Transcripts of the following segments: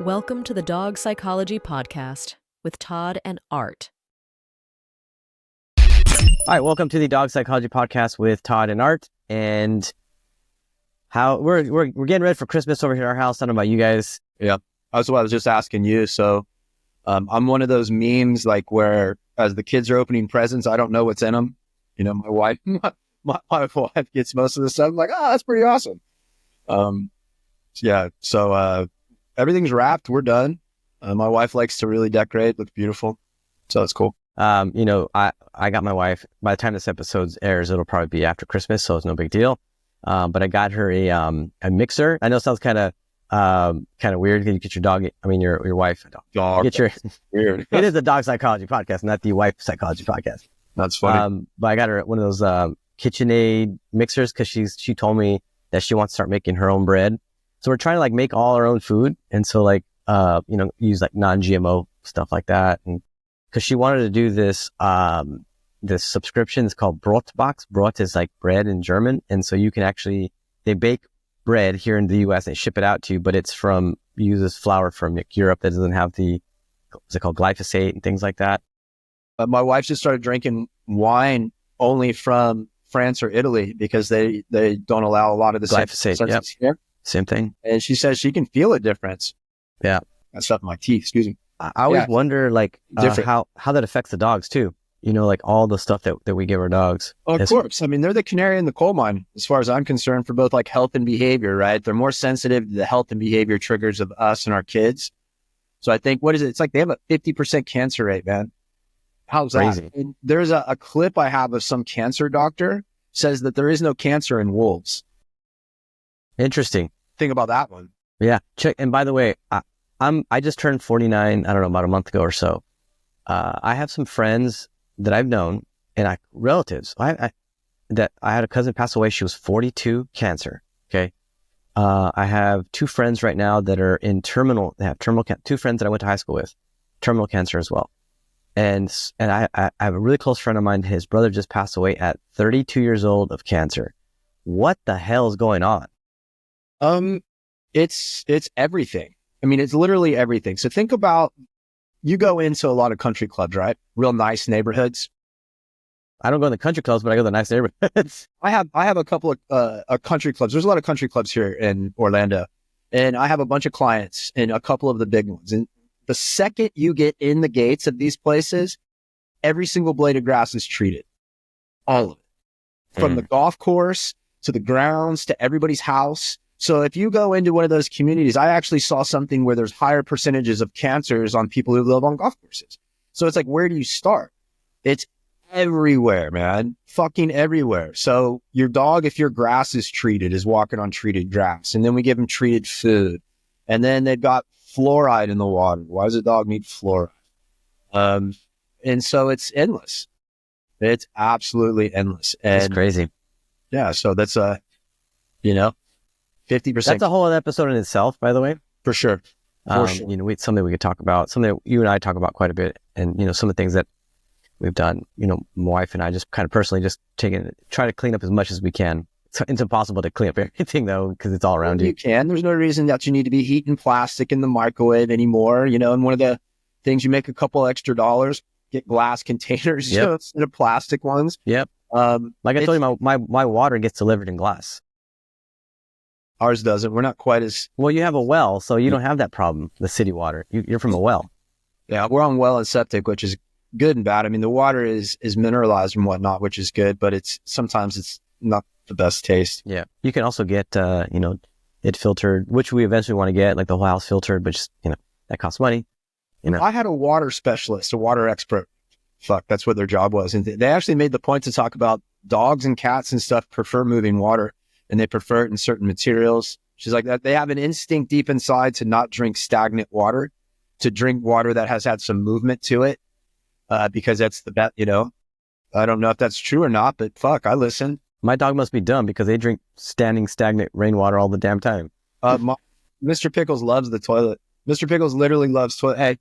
Welcome to the Dog Psychology Podcast with Todd and Art. All right, welcome to the Dog Psychology Podcast with Todd and Art. And how we're getting ready for Christmas over here at our house. I don't know about you guys. Yeah, that's what I was just asking you. So I'm one of those memes like where as the kids are opening presents, I don't know what's in them. You know, my wife gets most of the stuff. I'm like, oh, that's pretty awesome. So everything's wrapped. We're done. My wife likes to really decorate, looks beautiful. So it's cool. I got my wife, by the time this episode airs, it'll probably be after Christmas, so it's no big deal. But I got her a mixer. I know it sounds kind of weird. You get your dog, your wife. Dog. Get your Weird. It is a dog psychology podcast, not the wife psychology podcast. That's funny. But I got her one of those KitchenAid mixers because she told me that she wants to start making her own bread. So we're trying to make all our own food, and so use non-GMO stuff like that. And because she wanted to do this this subscription, it's called Brotbox. Brot is like bread in German, and so you can they bake bread here in the U.S. and ship it out to you, but it's uses flour from Europe that doesn't have what's it called, glyphosate and things like that. My wife just started drinking wine only from France or Italy because they don't allow a lot of the glyphosate. Here. Same thing. And she says she can feel a difference. Yeah. That stuff in my teeth, excuse me. I always wonder how that affects the dogs too. All the stuff that we give our dogs. Well, of course. They're the canary in the coal mine, as far as I'm concerned, for both health and behavior, right? They're more sensitive to the health and behavior triggers of us and our kids. So I think, what is it? It's they have a 50% cancer rate, man. How's crazy? That? And there's a clip I have of some cancer doctor says that there is no cancer in wolves. Interesting. Think about that one. Yeah. Check. And by the way, I just turned 49, I don't know, about a month ago or so. I have some friends that I've known and relatives. I had a cousin pass away. She was 42, cancer. Okay. I have two friends right now that are in terminal cancer. Two friends that I went to high school with, terminal cancer as well. And I have a really close friend of mine. His brother just passed away at 32 years old of cancer. What the hell is going on? It's everything. It's literally everything. So think about, you go into a lot of country clubs, right? Real nice neighborhoods. I don't go to the country clubs, but I go to the nice neighborhoods. I have a couple of country clubs. There's a lot of country clubs here in Orlando, and I have a bunch of clients in a couple of the big ones. And the second you get in the gates of these places, every single blade of grass is treated. All of it. From the golf course to the grounds to everybody's house. So if you go into one of those communities, I actually saw something where there's higher percentages of cancers on people who live on golf courses. So it's where do you start? It's everywhere, man. Fucking everywhere. So your dog, if your grass is treated, is walking on treated grass. And then we give them treated food. And then they've got fluoride in the water. Why does a dog need fluoride? And so it's endless. It's absolutely endless. And it's crazy. Yeah. So that's 50%. That's a whole other episode in itself, by the way. For sure. It's something we could talk about, something that you and I talk about quite a bit. And, some of the things that we've done, my wife and I just kind of personally just try to clean up as much as we can. It's impossible to clean up everything though, because it's all around you. You can. There's no reason that you need to be heating plastic in the microwave anymore. And one of the things, you make a couple extra dollars, get glass containers instead of plastic ones. Yep. Like I told you, my water gets delivered in glass. Ours doesn't. We're not quite as... Well, you have a well, so you don't have that problem, the city water. You're from a well. Yeah, we're on well and septic, which is good and bad. The water is mineralized and whatnot, which is good, but sometimes it's not the best taste. Yeah. You can also get, it filtered, which we eventually want to get, like the whole house filtered, but just, that costs money. I had a water specialist, a water expert. That's what their job was. And they actually made the point to talk about dogs and cats and stuff prefer moving water. And they prefer it in certain materials. She's like that. They have an instinct deep inside to not drink stagnant water, to drink water that has had some movement to it, because that's the best, I don't know if that's true or not, but fuck, I listen. My dog must be dumb because they drink stagnant rainwater all the damn time. Mr. Pickles loves the toilet. Mr. Pickles literally loves toilet. Hey.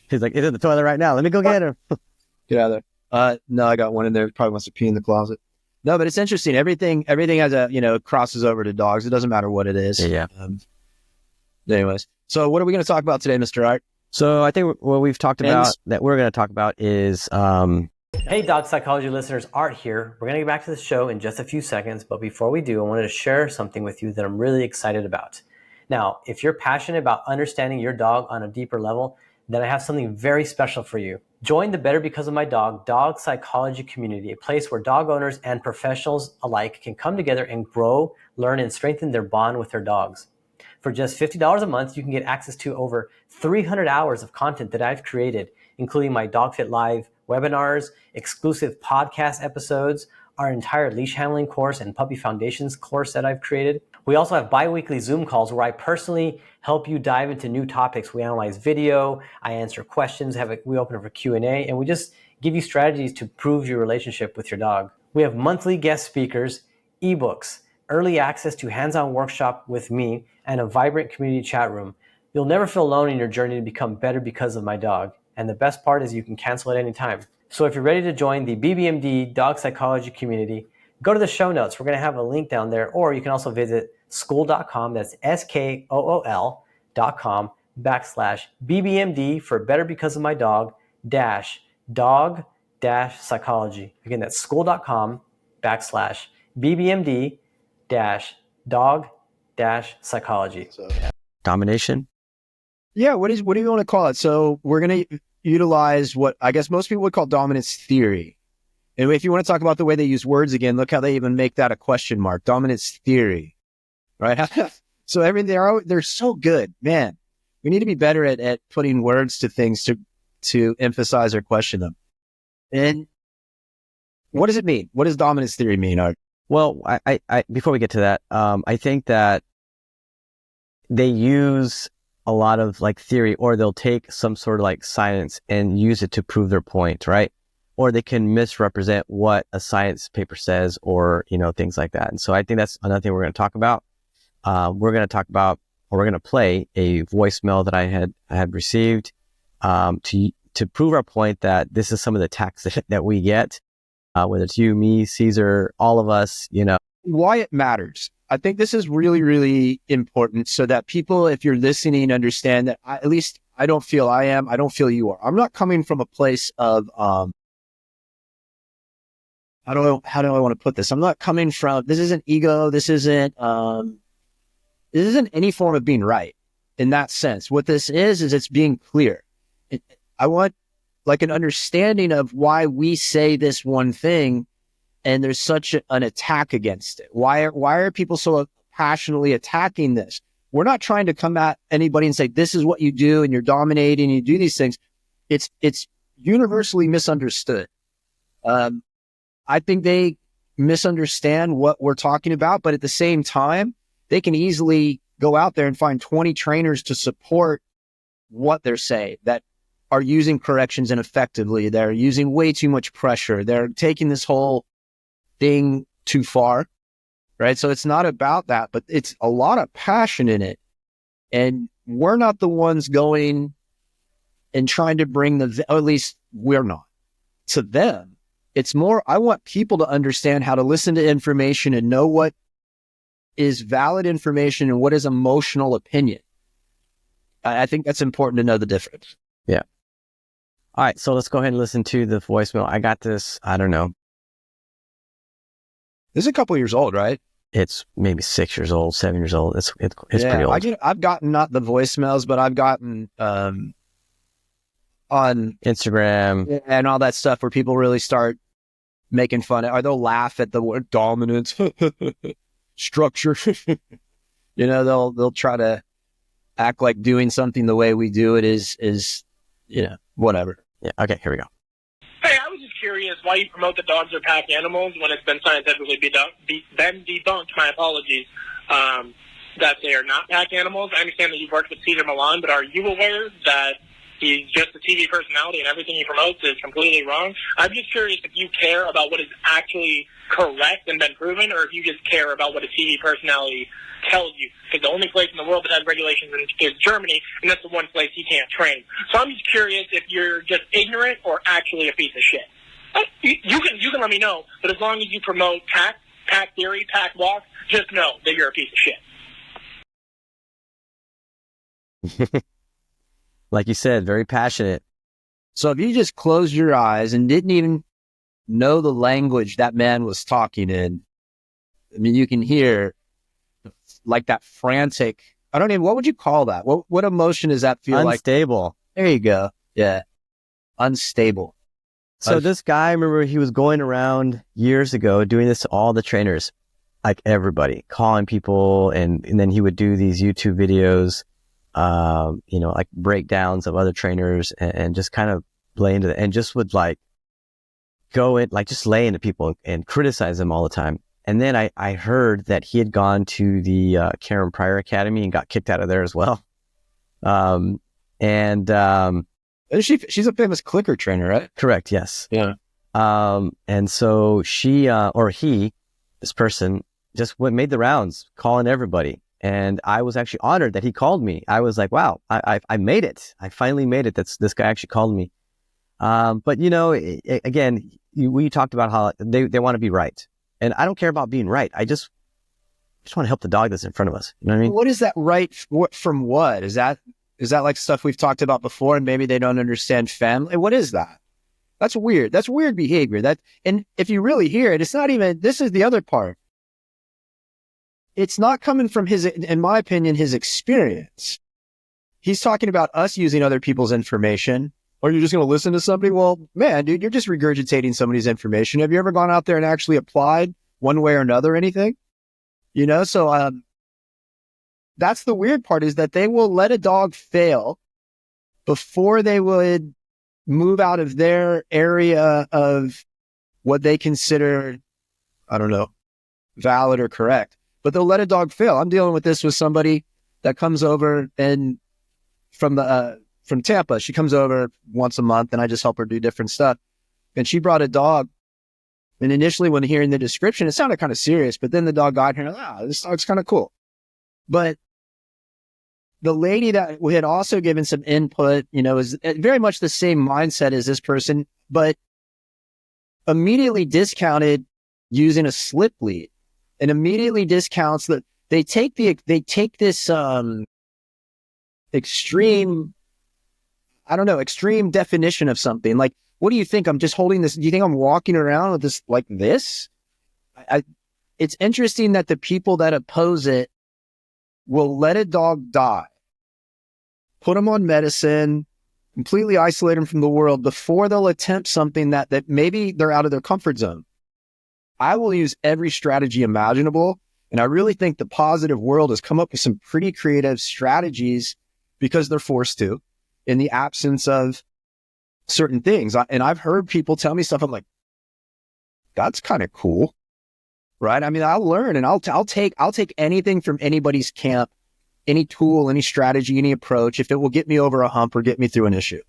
He's like, it's in the toilet right now. Let me go get him. Get out of there. No, I got one in there. Probably wants to pee in the closet. No, but it's interesting. Everything has crosses over to dogs. It doesn't matter what it is. Yeah. Anyways, so what are we going to talk about today, Mr. Art? So I think what we've talked about that we're going to talk about is Hey, dog psychology listeners, Art here. We're going to get back to the show in just a few seconds, but before we do, I wanted to share something with you that I'm really excited about. Now, if you're passionate about understanding your dog on a deeper level, then I have something very special for you. Join the Better Because of My Dog Psychology community, a place where dog owners and professionals alike can come together and grow, learn, and strengthen their bond with their dogs. For just $50 a month, you can get access to over 300 hours of content that I've created, including my DogFit Live webinars, exclusive podcast episodes, our entire leash handling course and puppy foundations course that I've created. We also have bi-weekly Zoom calls where I personally help you dive into new topics. We analyze video, I answer questions, we open up for Q&A, and we just give you strategies to improve your relationship with your dog. We have monthly guest speakers, ebooks, early access to hands-on workshop with me, and a vibrant community chat room. You'll never feel alone in your journey to become better because of my dog. And the best part is you can cancel at any time. So if you're ready to join the BBMD Dog Psychology community, go to the show notes. We're going to have a link down there, or you can also visit school.com. That's SKOOL.com/BBMD for Better Because of My Dog dog psychology. Again, that's school.com/BBMD dog psychology. domination. Yeah, what do you want to call it? So we're going to utilize what I guess most people would call dominance theory. And if you want to talk about the way they use words again, look how they even make that a question mark. Dominance theory, right? So they're so good, man. We need to be better at putting words to things to emphasize or question them. And what does it mean? What does dominance theory mean, Art? Well, I before we get to that, I think that they use a lot of like theory, or they'll take some sort of like science and use it to prove their point, right? Or they can misrepresent what a science paper says, or, things like that. And so I think that's another thing we're going to talk about. We're going to play a voicemail that I had received, to prove our point that this is some of the attacks that we get, whether it's you, me, Caesar, all of us, Why it matters. I think this is really, really important so that people, if you're listening, understand that at least I don't feel I don't feel you are. I'm not coming from a place of, how do I want to put this? I'm not coming from, this isn't ego. This isn't any form of being right in that sense. What this is it's being clear. I want like an understanding of why we say this one thing and there's such an attack against it. Why are people so passionately attacking this? We're not trying to come at anybody and say, this is what you do and you're dominating and you do these things. It's universally misunderstood. I think they misunderstand what we're talking about, but at the same time, they can easily go out there and find 20 trainers to support what they're saying that are using corrections ineffectively. They're using way too much pressure. They're taking this whole thing too far, right? So it's not about that, but it's a lot of passion in it. And we're not the ones going and trying to bring or at least we're not, to them. It's more, I want people to understand how to listen to information and know what is valid information and what is emotional opinion. I think that's important to know the difference. Yeah. All right. So let's go ahead and listen to the voicemail. I got this, I don't know. This is a couple years old, right? It's maybe 6 years old, 7 years old. It's pretty old. I've gotten not the voicemails, but I've gotten on Instagram and all that stuff where people really start making fun of, or they'll laugh at the word dominance, structure. They'll try to act like doing something the way we do it is whatever. Yeah. Okay. Here we go. Hey, I was just curious why you promote the dogs are pack animals when it's been scientifically been debunked, my apologies, that they are not pack animals. I understand that you've worked with Cedar Milan, but are you aware that he's just a TV personality and everything he promotes is completely wrong? I'm just curious if you care about what is actually correct and been proven, or if you just care about what a TV personality tells you. Because the only place in the world that has regulations is Germany, and that's the one place he can't train. So I'm just curious if you're just ignorant or actually a piece of shit. You can let me know, but as long as you promote pack theory, pack walk, just know that you're a piece of shit. Like you said, very passionate. So if you just closed your eyes and didn't even know the language that man was talking in, I mean, you can hear like that frantic, I don't even, what would you call that? What emotion does that feel like? Unstable. There you go. Yeah. Unstable. So this guy, I remember he was going around years ago doing this to all the trainers, like everybody, calling people. And then he would do these YouTube videos, like breakdowns of other trainers and just kind of lay into it and just would like go in, like just lay into people and criticize them all the time. And then I heard that he had gone to the Karen Pryor Academy and got kicked out of there as well. She's a famous clicker trainer, right? Correct. Yes. Yeah. And so this person just made the rounds calling everybody. And I was actually honored that he called me. I was like, wow, I made it. I finally made it. This guy actually called me. But again, we talked about how they want to be right. And I don't care about being right. I just want to help the dog that's in front of us. You know what I mean? What is that right from what? Is that like stuff we've talked about before and maybe they don't understand family? What is that? That's weird. That's weird behavior. And if you really hear it, it's not even, this is the other part. It's not coming from in my opinion, his experience. He's talking about us using other people's information. Or you're just going to listen to somebody? Well, man, dude, you're just regurgitating somebody's information. Have you ever gone out there and actually applied one way or another anything? So that's the weird part, is that they will let a dog fail before they would move out of their area of what they consider, I don't know, valid or correct. But they'll let a dog fail. I'm dealing with this with somebody that comes over and from Tampa. She comes over once a month and I just help her do different stuff. And she brought a dog. And initially when hearing the description, it sounded kind of serious, but then the dog got here and this dog's kind of cool. But the lady that had also given some input, is very much the same mindset as this person, but immediately discounted using a slip lead and immediately discounts that they take this extreme definition of something. Like, what do you think? I'm just holding this. Do you think I'm walking around with this like this? It's interesting that the people that oppose it will let a dog die, put them on medicine, completely isolate them from the world before they'll attempt something that maybe they're out of their comfort zone. I will use every strategy imaginable. And I really think the positive world has come up with some pretty creative strategies because they're forced to, in the absence of certain things. And I've heard people tell me stuff. I'm like, that's kind of cool. Right. I mean, I'll learn and I'll take anything from anybody's camp, any tool, any strategy, any approach, if it will get me over a hump or get me through an issue.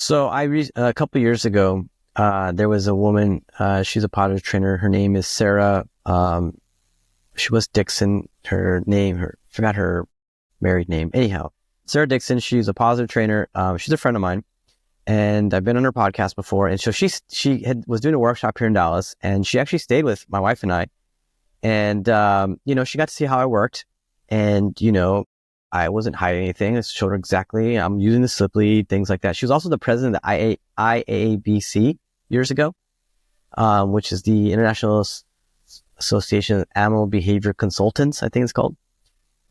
So a couple of years ago, there was a woman, she's a positive trainer. Her name is Sarah. She was Dixon, forgot her married name. Anyhow, Sarah Dixon, she's a positive trainer. She's a friend of mine and I've been on her podcast before. And so she was doing a workshop here in Dallas and she actually stayed with my wife and I. And, she got to see how I worked and, I wasn't hiding anything. I showed her exactly. I'm using the slip lead, things like that. She was also the president of the IABC years ago, which is the International Association of Animal Behavior Consultants, I think it's called.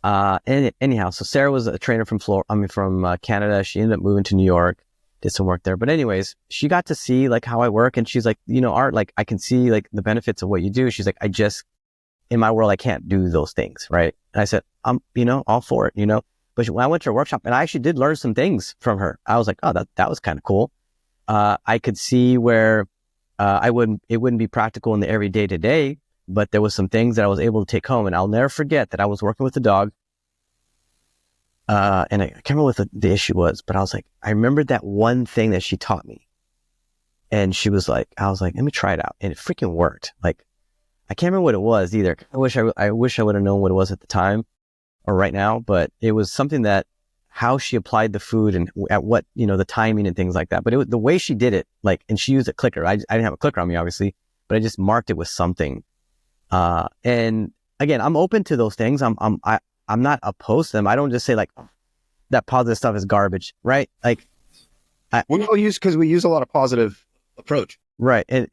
And anyhow, so Sarah was a trainer from Canada. She ended up moving to New York, did some work there. But anyways, she got to see like how I work, and she's like, Art, like I can see like the benefits of what you do. She's like, in my world, I can't do those things, right? And I said, I'm, all for it, But when I went to a workshop, and I actually did learn some things from her, I was like, oh, that was kind of cool. I could see where it wouldn't be practical in the everyday to day, but there was some things that I was able to take home. And I'll never forget that I was working with the dog. And I can't remember what the issue was, but I was like, I remembered that one thing that she taught me. And I was like, let me try it out. And it freaking worked. Like, I can't remember what it was either. I wish I would have known what it was at the time or right now, but it was something that how she applied the food and at what, the timing and things like that. But it was the way she did it, like, and she used a clicker. I didn't have a clicker on me, obviously, but I just marked it with something. And again, I'm open to those things. I'm not opposed to them. I don't just say like that positive stuff is garbage, right? Like we all use, because we use a lot of positive approach. Right. And,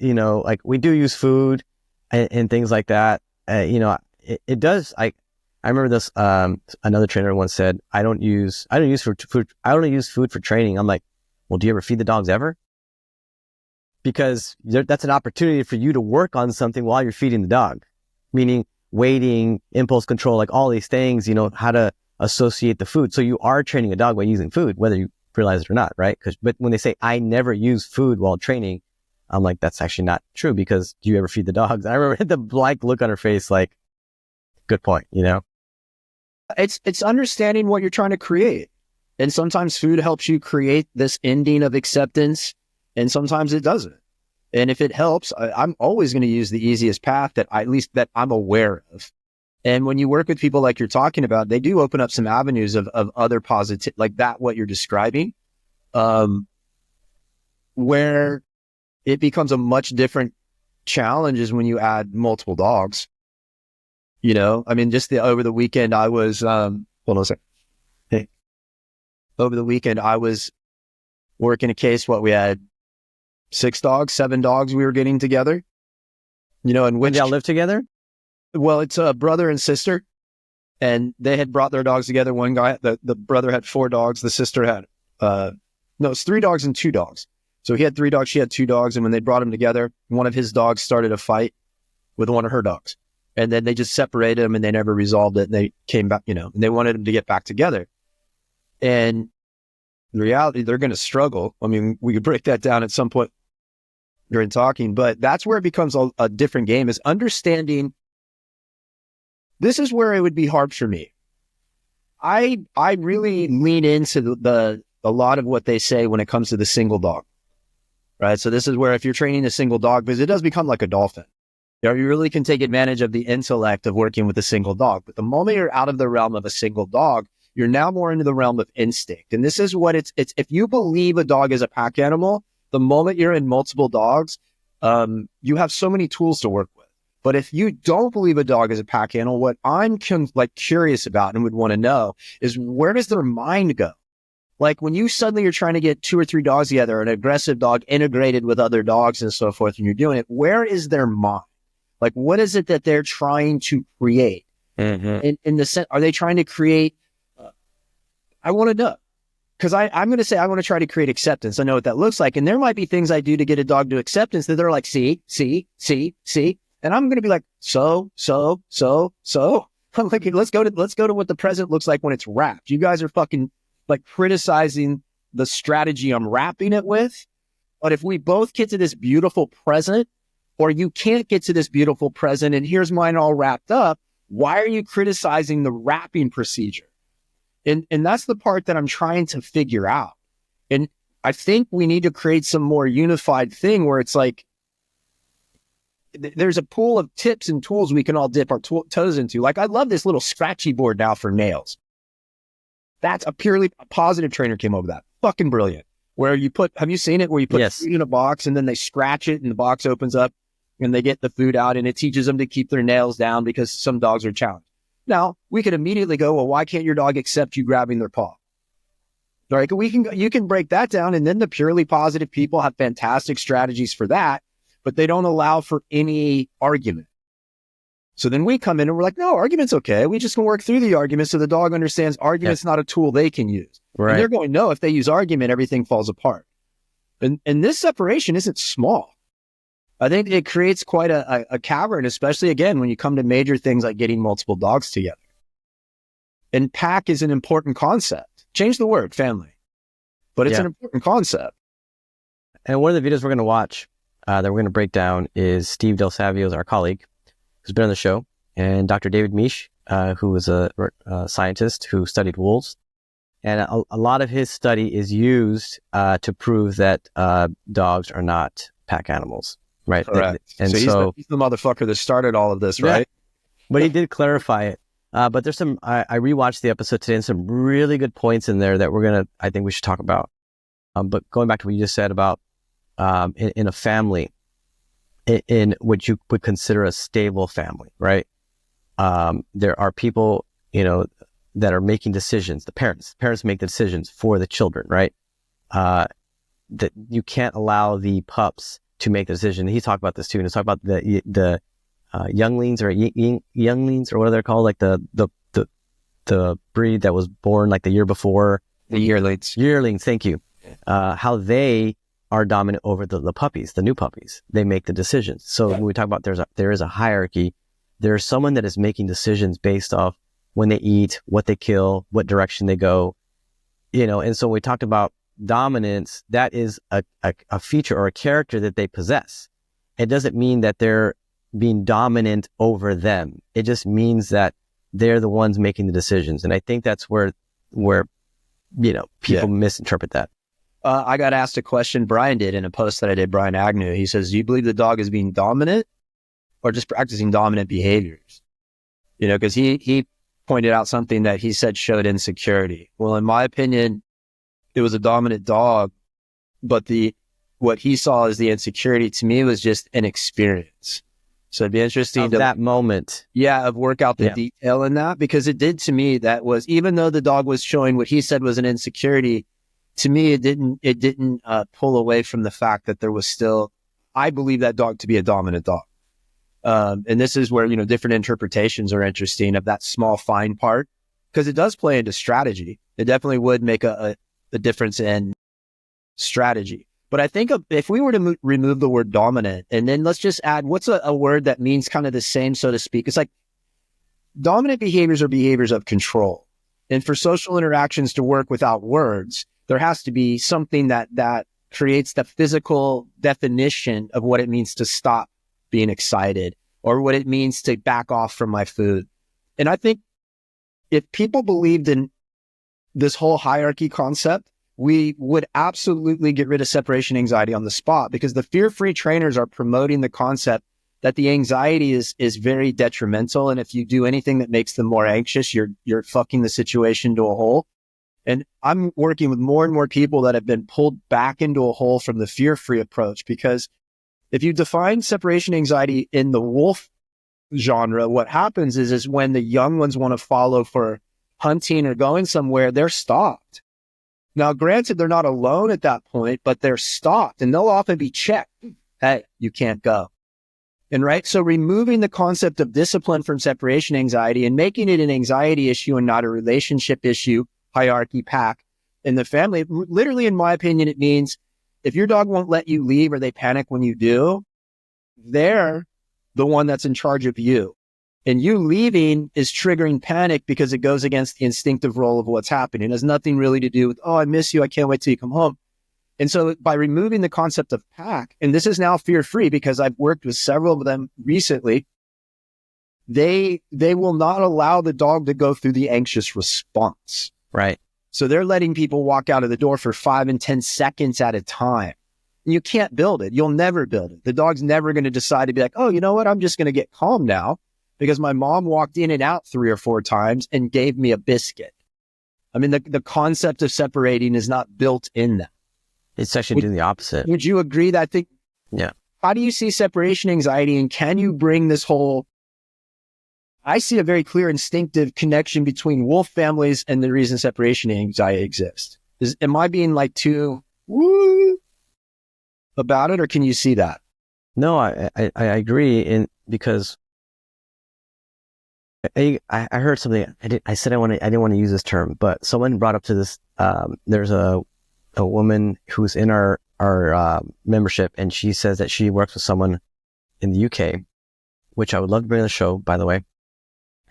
like we do use food and things like that. It does. I remember this, another trainer once said, I don't use food. I only use food for training. I'm like, well, do you ever feed the dogs ever? Because that's an opportunity for you to work on something while you're feeding the dog, meaning weighting, impulse control, like all these things, how to associate the food. So you are training a dog by using food, whether you realize it or not, right? But when they say, I never use food while training, I'm like, that's actually not true, because do you ever feed the dogs? I remember the blank look on her face, like, good point, It's understanding what you're trying to create. And sometimes food helps you create this ending of acceptance, and sometimes it doesn't. And if it helps, I'm always going to use the easiest path that that I'm aware of. And when you work with people like you're talking about, they do open up some avenues of other positive, like that, what you're describing, where it becomes a much different challenge is when you add multiple dogs. I mean, over the weekend, I was, hold on a second. Hey. Over the weekend, I was working a case, we had 7 dogs we were getting together, and When y'all live together? Well, it's a brother and sister, and they had brought their dogs together. One guy, the brother had 4 dogs. The sister had, it's 3 dogs and 2 dogs. So he had 3 dogs, she had 2 dogs. And when they brought them together, one of his dogs started a fight with one of her dogs. And then they just separated them, and they never resolved it. And they came back, and they wanted them to get back together. And in reality, they're going to struggle. I mean, we could break that down at some point during talking, but that's where it becomes a different game, is understanding. This is where it would be hard for me. I really lean into a lot of what they say when it comes to the single dog, right? So this is where, if you're training a single dog, because it does become like a dolphin, you really can take advantage of the intellect of working with a single dog. But the moment you're out of the realm of a single dog, you're now more into the realm of instinct. And this is what it's if you believe a dog is a pack animal, the moment you're in multiple dogs, you have so many tools to work with. But if you don't believe a dog is a pack animal, what I'm curious about and would want to know is, where does their mind go? Like when you suddenly are trying to get 2 or 3 dogs together, an aggressive dog integrated with other dogs and so forth, and you're doing it, where is their mind? Like, what is it that they're trying to create? Mm-hmm. In the sense, are they trying to create? I want to know, because I'm going to say I want to try to create acceptance. I know what that looks like, and there might be things I do to get a dog to acceptance that they're like, see, and I'm going to be like, so. I'm like, let's go to what the present looks like when it's wrapped. You guys are fucking like criticizing the strategy I'm wrapping it with. But if we both get to this beautiful present, or you can't get to this beautiful present, and here's mine all wrapped up, why are you criticizing the wrapping procedure? And that's the part that I'm trying to figure out. And I think we need to create some more unified thing where it's like, there's a pool of tips and tools we can all dip our toes into. Like, I love this little scratchy board now for nails. That's a positive trainer came over that. Fucking brilliant. Where you have you seen it? Where you put Yes. food in a box and then they scratch it and the box opens up and they get the food out, and it teaches them to keep their nails down because some dogs are challenged. Now, we could immediately go, well, why can't your dog accept you grabbing their paw? All right, you can break that down, and then the purely positive people have fantastic strategies for that, but they don't allow for any argument. So then we come in and we're like, no, argument's okay. We just can work through the argument so the dog understands argument's not a tool they can use. Right. And they're going, no, if they use argument, everything falls apart. And this separation isn't small. I think it creates quite a cavern, especially, again, when you come to major things like getting multiple dogs together. And pack is an important concept. Change the word, family. But it's an important concept. And one of the videos we're going to watch that we're going to break down is Steve Del Savio, our colleague, who's been on the show, and Dr. David Miesch, who was a scientist who studied wolves. And a lot of his study is used to prove that dogs are not pack animals. Right. Correct. And so he's the motherfucker that started all of this, right? But he did clarify it. But there's some, I rewatched the episode today, and some really good points in there that I think we should talk about. But going back to what you just said about in a family, in what you would consider a stable family, right? There are people that are making decisions. The parents make the decisions for the children, right? That you can't allow the pups to make the decision. He talked about this too, and he's talking about the younglings or younglings or what are they called, like the breed that was born like the year before. The yearlings. Yearlings, thank you. How they are dominant over the puppies, the new puppies. They make the decisions. So when we talk about there is a hierarchy, there's someone that is making decisions based off when they eat, what they kill, what direction they go, and so when we talked about dominance, that is a feature or a character that they possess. It doesn't mean that they're being dominant over them. It just means that they're the ones making the decisions. And I think that's where people misinterpret that. I got asked a question, Brian did in a post that I did, Brian Agnew. He says, do you believe the dog is being dominant or just practicing dominant behaviors? Because he pointed out something that he said showed insecurity. Well, in my opinion, it was a dominant dog, but what he saw as the insecurity to me was just an experience. So it'd be interesting that moment. Yeah, of work out the detail in that, because it did to me, that was, even though the dog was showing what he said was an insecurity, to me, it didn't pull away from the fact that there was still, I believe that dog to be a dominant dog. And this is where, different interpretations are interesting of that small, fine part, because it does play into strategy. It definitely would make a difference in strategy. But I think if we were to remove the word dominant, and then let's just add, what's a word that means kind of the same, so to speak? It's like dominant behaviors are behaviors of control. And for social interactions to work without words, there has to be something that creates the physical definition of what it means to stop being excited or what it means to back off from my food. And I think if people believed in this whole hierarchy concept, we would absolutely get rid of separation anxiety on the spot, because the fear-free trainers are promoting the concept that the anxiety is very detrimental. And if you do anything that makes them more anxious, you're fucking the situation to a hole. And I'm working with more and more people that have been pulled back into a hole from the fear-free approach, because if you define separation anxiety in the wolf genre, what happens is when the young ones want to follow for hunting or going somewhere, they're stopped. Now, granted, they're not alone at that point, but they're stopped, and they'll often be checked. Hey, you can't go. And right. So removing the concept of discipline from separation anxiety and making it an anxiety issue and not a relationship issue, hierarchy, pack in the family. Literally, in my opinion, it means if your dog won't let you leave or they panic when you do, they're the one that's in charge of you. And you leaving is triggering panic because it goes against the instinctive role of what's happening. It has nothing really to do with, oh, I miss you, I can't wait till you come home. And so by removing the concept of pack, and this is now fear-free because I've worked with several of them recently, they will not allow the dog to go through the anxious response. Right. So they're letting people walk out of the door for 5 and 10 seconds at a time. And you can't build it. You'll never build it. The dog's never going to decide to be like, oh, you know what? I'm just going to get calm now because my mom walked in and out 3 or 4 times and gave me a biscuit. I mean, the concept of separating is not built in that. It's actually doing the opposite. Would you agree that thing? Yeah. How do you see separation anxiety, and can you bring this whole, I see a very clear instinctive connection between wolf families and the reason separation anxiety exists. Am I being like too woo about it, or can you see that? No, I agree, because I heard something. I didn't want to use this term, but someone brought up to this. There's a woman who's in our membership, and she says that she works with someone in the UK, which I would love to bring on the show, by the way.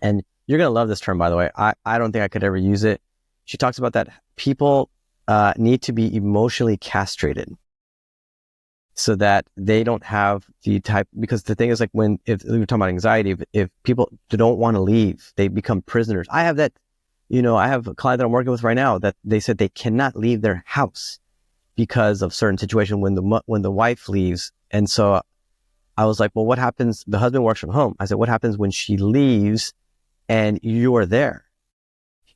And you're going to love this term, by the way. I don't think I could ever use it. She talks about that people need to be emotionally castrated so that they don't have the type, because the thing is, like, if we're talking about anxiety, if people don't want to leave, they become prisoners. I have that. I have a client that I'm working with right now that they said they cannot leave their house because of certain situation when the wife leaves. And so I was like, well, what happens? The husband works from home. I said, what happens when she leaves and you are there?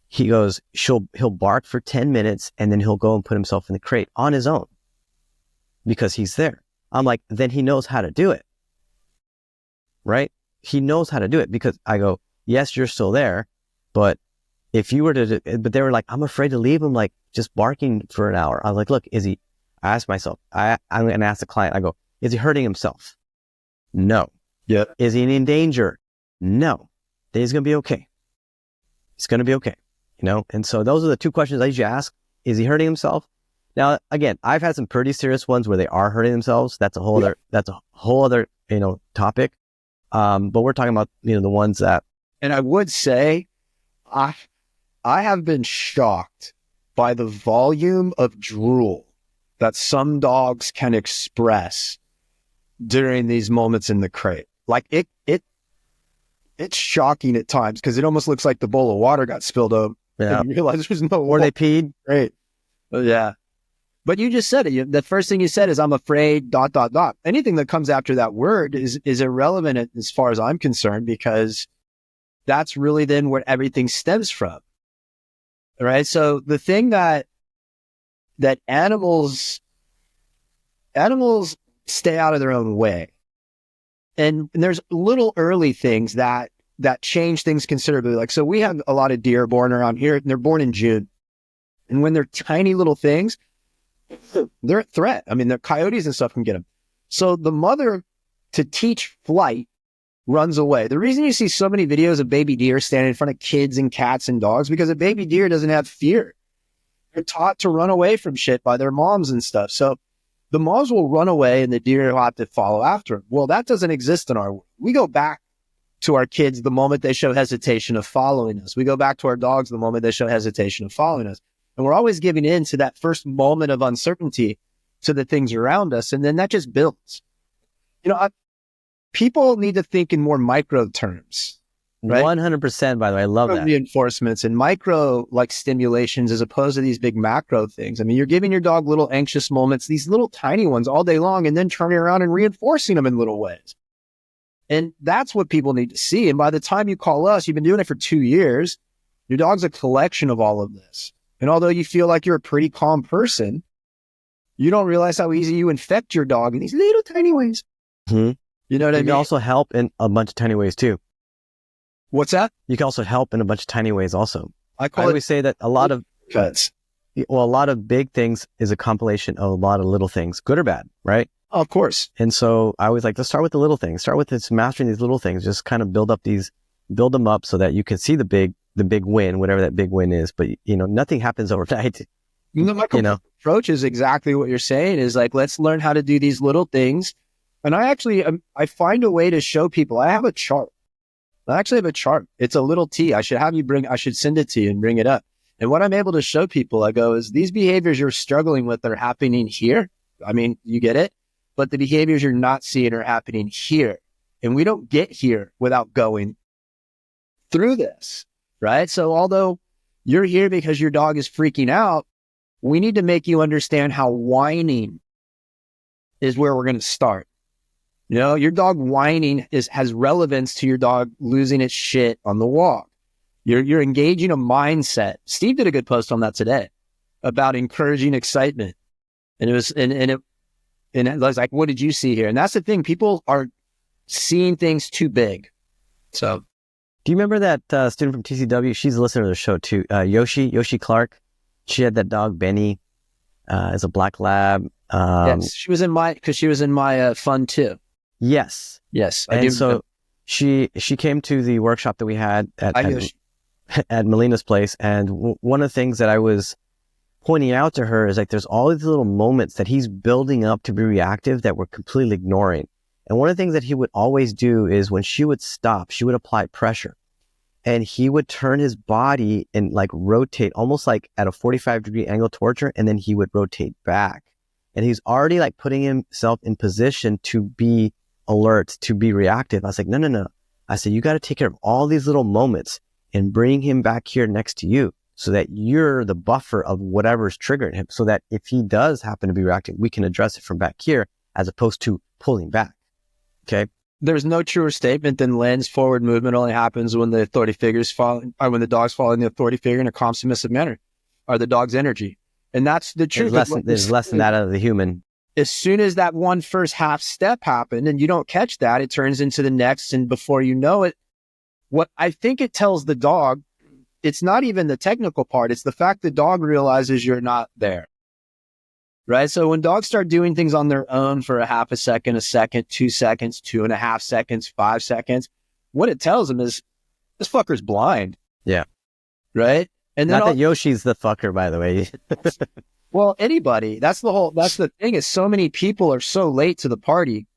He goes, he'll bark for 10 minutes and then he'll go and put himself in the crate on his own because he's there. I'm like, then he knows how to do it, right? He knows how to do it, because I go, yes, you're still there, But if you were but they were like, I'm afraid to leave him like just barking for an hour. I was like, look, I asked myself, I'm going to ask the client, I go, is he hurting himself? No. Yeah. Is he in danger? No. Then he's going to be okay. He's going to be okay. And so those are the two questions I usually ask. Is he hurting himself? Now, again, I've had some pretty serious ones where they are hurting themselves. That's a whole other, topic. But we're talking about, the ones that. And I would say, I have been shocked by the volume of drool that some dogs can express during these moments in the crate. Like it's shocking at times because it almost looks like the bowl of water got spilled over. Yeah. And you realize there's no Or they peed. Great. Yeah. But you just said it. The first thing you said is, I'm afraid, ... Anything that comes after that word is irrelevant as far as I'm concerned, because that's really then where everything stems from. Right? So the thing that animals stay out of their own way. And there's little early things that change things considerably. Like, so we have a lot of deer born around here, and they're born in June. And when they're tiny little things, they're a threat. I mean, the coyotes and stuff can get them. So the mother, to teach flight, runs away. The reason you see so many videos of baby deer standing in front of kids and cats and dogs, because a baby deer doesn't have fear. They're taught to run away from shit by their moms and stuff. So the moms will run away and the deer will have to follow after them. Well, that doesn't exist in our world. We go back to our kids the moment they show hesitation of following us. We go back to our dogs the moment they show hesitation of following us. And we're always giving in to that first moment of uncertainty to the things around us. And then that just builds. People need to think in more micro terms. Right? 100%, by the way. I love that. Reinforcements and micro stimulations as opposed to these big macro things. I mean, you're giving your dog little anxious moments, these little tiny ones all day long, and then turning around and reinforcing them in little ways. And that's what people need to see. And by the time you call us, you've been doing it for 2 years. Your dog's a collection of all of this. And although you feel like you're a pretty calm person, you don't realize how easy you infect your dog in these little tiny ways. Mm-hmm. You know what I mean? You can also help in a bunch of tiny ways too. What's that? You can also help in a bunch of tiny ways also. I always say that a lot of cuts. Well, a lot of big things is a compilation of a lot of little things, good or bad, right? Of course. And so I was like, let's start with the little things. Start with this mastering these little things. Just kind of build them up so that you can see the big win, whatever that big win is. But nothing happens overnight. My approach is exactly what you're saying. Is like, let's learn how to do these little things. And I find a way to show people. I have a chart. I actually have a chart. It's a little T. I should send it to you and bring it up. And what I'm able to show people, I go, is these behaviors you're struggling with are happening here. I mean, you get it? But the behaviors you're not seeing are happening here. And we don't get here without going through this, right? So although you're here because your dog is freaking out, we need to make you understand how whining is where we're going to start. Your dog whining has relevance to your dog losing its shit on the walk. You're engaging a mindset. Steve did a good post on that today about encouraging excitement. And it was like, what did you see here? And that's the thing. People are seeing things too big. So. Do you remember that student from TCW? She's a listener to the show too. Yoshi Clark. She had that dog, Benny, as a black lab. Yes, she was in my fund too. Yes. I do. So she came to the workshop that we had at Melina's place. And one of the things that I was pointing out to her is like, there's all these little moments that he's building up to be reactive that we're completely ignoring. And one of the things that he would always do is when she would stop, she would apply pressure and he would turn his body and like rotate almost like at a 45-degree angle towards her. And then he would rotate back and he's already like putting himself in position to be alert, to be reactive. I was like, no. I said, you got to take care of all these little moments and bring him back here next to you so that you're the buffer of whatever's triggering him so that if he does happen to be reacting, we can address it from back here as opposed to pulling back. Okay. There's no truer statement than Len's forward movement only happens when the authority figures fall, or when the dog's following the authority figure in a calm, submissive manner, or the dog's energy. And that's the truth. There's less than that out of the human. As soon as that one first half step happened and you don't catch that, it turns into the next. And before you know it, what I think it tells the dog it's not even the technical part. It's the fact the dog realizes you're not there. Right. So when dogs start doing things on their own for a second, 2 seconds, 2.5 seconds, 5 seconds, what it tells them is this fucker's blind. Yeah. Right. And then not that Yoshi's the fucker, by the way. Well, anybody. That's the thing is so many people are so late to the party,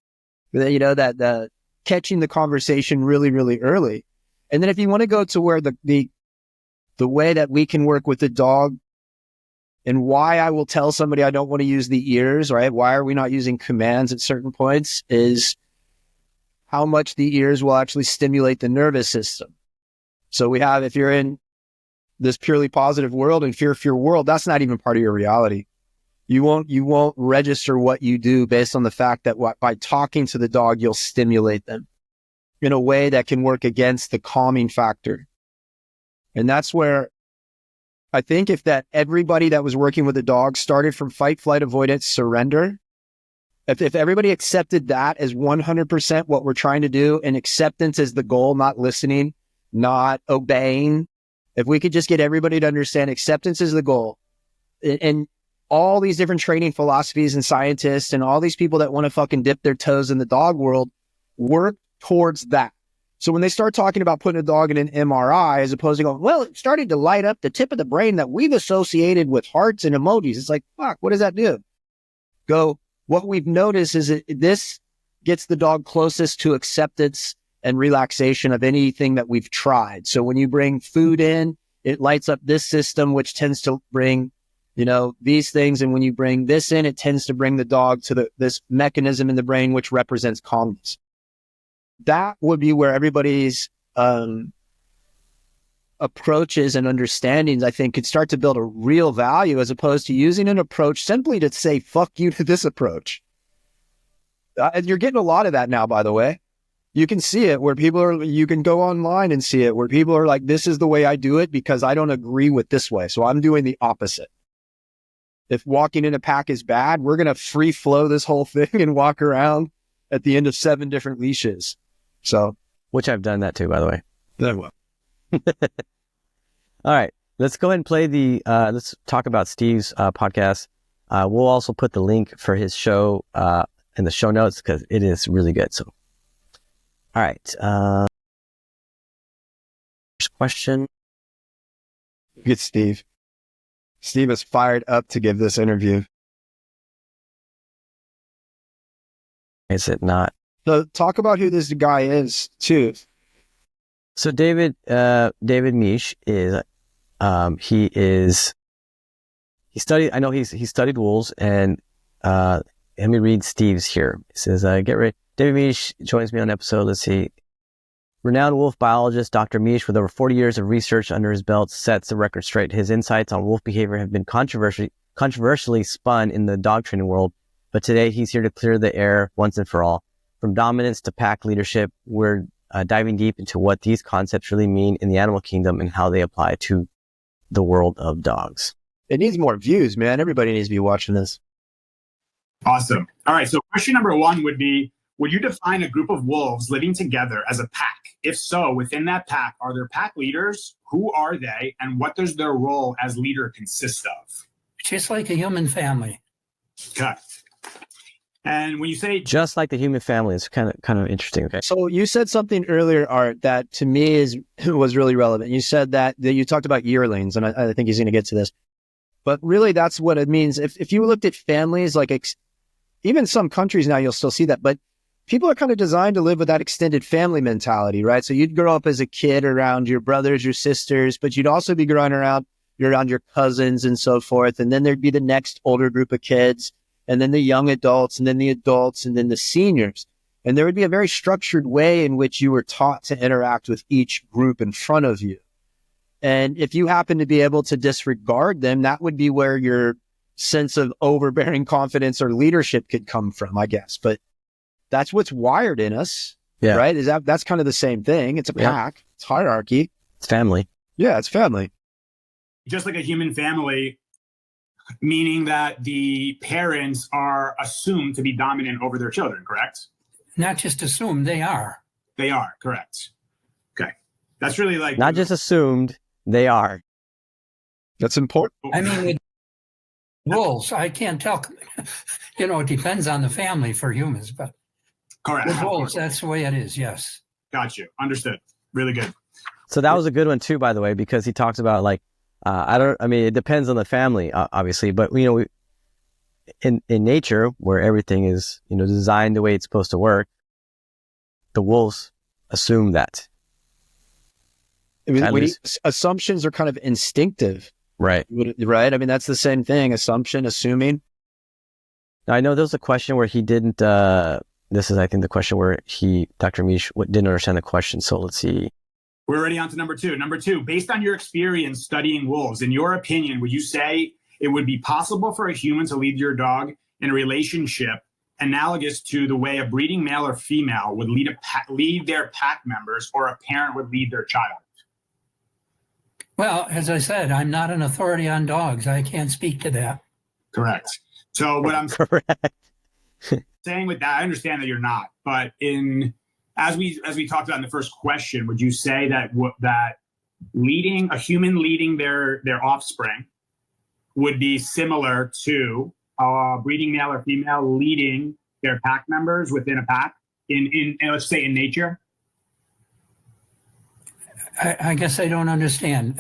that catching the conversation really, really early. And then if you want to go to where the way that we can work with the dog and why I will tell somebody I don't want to use the ears, right? Why are we not using commands at certain points is how much the ears will actually stimulate the nervous system. So if you're in this purely positive world and fear world, that's not even part of your reality. You won't register what you do based on the fact that by talking to the dog, you'll stimulate them in a way that can work against the calming factor. And that's where I think if everybody that was working with the dog started from fight, flight, avoidance, surrender, if everybody accepted that as 100% what we're trying to do, and acceptance is the goal, not listening, not obeying. If we could just get everybody to understand acceptance is the goal, and all these different training philosophies and scientists and all these people that want to fucking dip their toes in the dog world work towards that. So when they start talking about putting a dog in an MRI as opposed to going, well, it started to light up the tip of the brain that we've associated with hearts and emojis. It's like, fuck, what does that do? What we've noticed is that this gets the dog closest to acceptance and relaxation of anything that we've tried. So when you bring food in, it lights up this system, which tends to bring, these things. And when you bring this in, it tends to bring the dog to this mechanism in the brain, which represents calmness. That would be where everybody's approaches and understandings, I think, could start to build a real value as opposed to using an approach simply to say, fuck you to this approach. And you're getting a lot of that now, by the way. You can see it where you can go online and see it where people are like, this is the way I do it because I don't agree with this way. So I'm doing the opposite. If walking in a pack is bad, we're going to free flow this whole thing and walk around at the end of 7 different leashes. So, which I've done that too, by the way. Very well. All right, let's go ahead and play let's talk about Steve's podcast. We'll also put the link for his show in the show notes because it is really good. So, all right. First question. Get Steve. Steve is fired up to give this interview. Is it not? So talk about who this guy is too. So David Miesch is, he studied wolves, and let me read Steve's here. It says, get ready. David Miesch joins me on episode, let's see. Renowned wolf biologist, Dr. Miesch, with over 40 years of research under his belt, sets the record straight. His insights on wolf behavior have been controversially spun in the dog training world, but today he's here to clear the air once and for all. From dominance to pack leadership, we're diving deep into what these concepts really mean in the animal kingdom and how they apply to the world of dogs. It needs more views, man. Everybody needs to be watching this. Awesome. All right. So question number 1 would be, would you define a group of wolves living together as a pack? If so, within that pack, are there pack leaders? Who are they? And what does their role as leader consist of? Just like a human family. Okay. And when you say just like the human family, it's kind of interesting. Okay. So you said something earlier, Art, that to me was really relevant. You said that you talked about yearlings, and I think he's going to get to this. But really, that's what it means. If you looked at families, like even some countries now, you'll still see that. But people are kind of designed to live with that extended family mentality, right? So you'd grow up as a kid around your brothers, your sisters, but you'd also be growing around your cousins and so forth. And then there'd be the next older group of kids, and then the young adults, and then the adults, and then the seniors. And there would be a very structured way in which you were taught to interact with each group in front of you. And if you happen to be able to disregard them, that would be where your sense of overbearing confidence or leadership could come from, I guess. But that's what's wired in us, right? That's kind of the same thing. It's a pack. It's hierarchy. It's family. Yeah, it's family. Just like a human family, meaning that the parents are assumed to be dominant over their children, correct? Not just assumed, they are. They are, correct. Okay. That's really like... Not just assumed, They are. That's important. I mean, with wolves, I can't tell. It depends on the family for humans, but Correct. with wolves, that's the way it is. Yes. Got you. Understood. Really good. So that was a good one too, by the way, because he talks about like, it depends on the family, obviously, but in nature where everything is, designed the way it's supposed to work, the wolves assume that. Assumptions are kind of instinctive. Right. Right. I mean, that's the same thing. Assumption, assuming. Now, I know there was a question where he didn't, this is, I think, the question where Dr. Miesch didn't understand the question. So let's see. We're already on to number two. Number two, based on your experience studying wolves, in your opinion, would you say it would be possible for a human to lead your dog in a relationship analogous to the way a breeding male or female would lead their pack members, or a parent would lead their child? Well, as I said, I'm not an authority on dogs. I can't speak to that. Correct. So what I'm Correct. saying with that, I understand that you're not, but as we talked about in the first question, would you say that a human leading their offspring would be similar to a breeding male or female leading their pack members within a pack in let's say in nature? I guess I don't understand.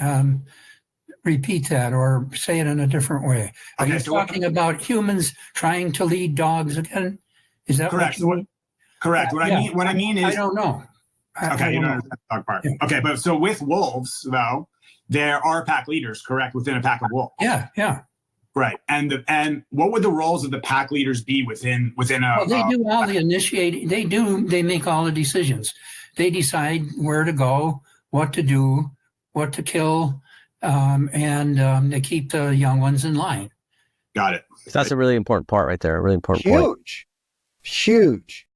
Repeat that or say it in a different way. Are you talking about humans trying to lead dogs again? Is that correct? Correct. What I mean is, I don't know. Okay, you don't understand the dog part. Yeah. Okay, but so with wolves, though, there are pack leaders, correct, within a pack of wolves. Yeah. Right, and what would the roles of the pack leaders be within a? Well, they do all the initiating. They make all the decisions. They decide where to go, what to do, what to kill, and they keep the young ones in line. Got it. So that's a really important part right there. A really important point. Huge.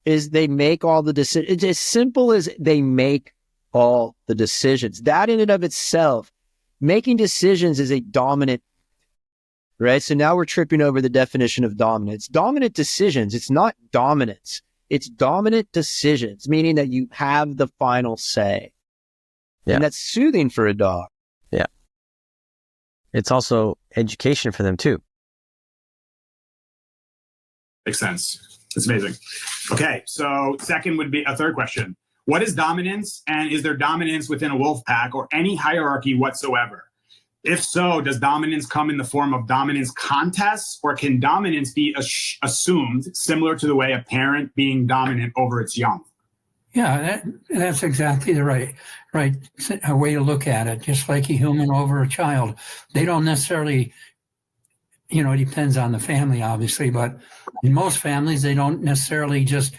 Is they make all the decisions. It's as simple as they make all the decisions. That in and of itself, making decisions is a dominant, right? So now we're tripping over the definition of dominance. Dominant decisions. It's not dominance. It's dominant decisions, meaning that you have the final say. Yeah. And that's soothing for a dog. Yeah. It's also education for them too. Makes sense. It's amazing. Okay, so second would be a third question. What is dominance, and is there dominance within a wolf pack or any hierarchy whatsoever? If so, does dominance come in the form of dominance contests, or can dominance be assumed similar to the way a parent being dominant over its young? Yeah, that's exactly the right way to look at it. Just like a human over a child. They don't necessarily, it depends on the family, obviously, but in most families, they don't necessarily just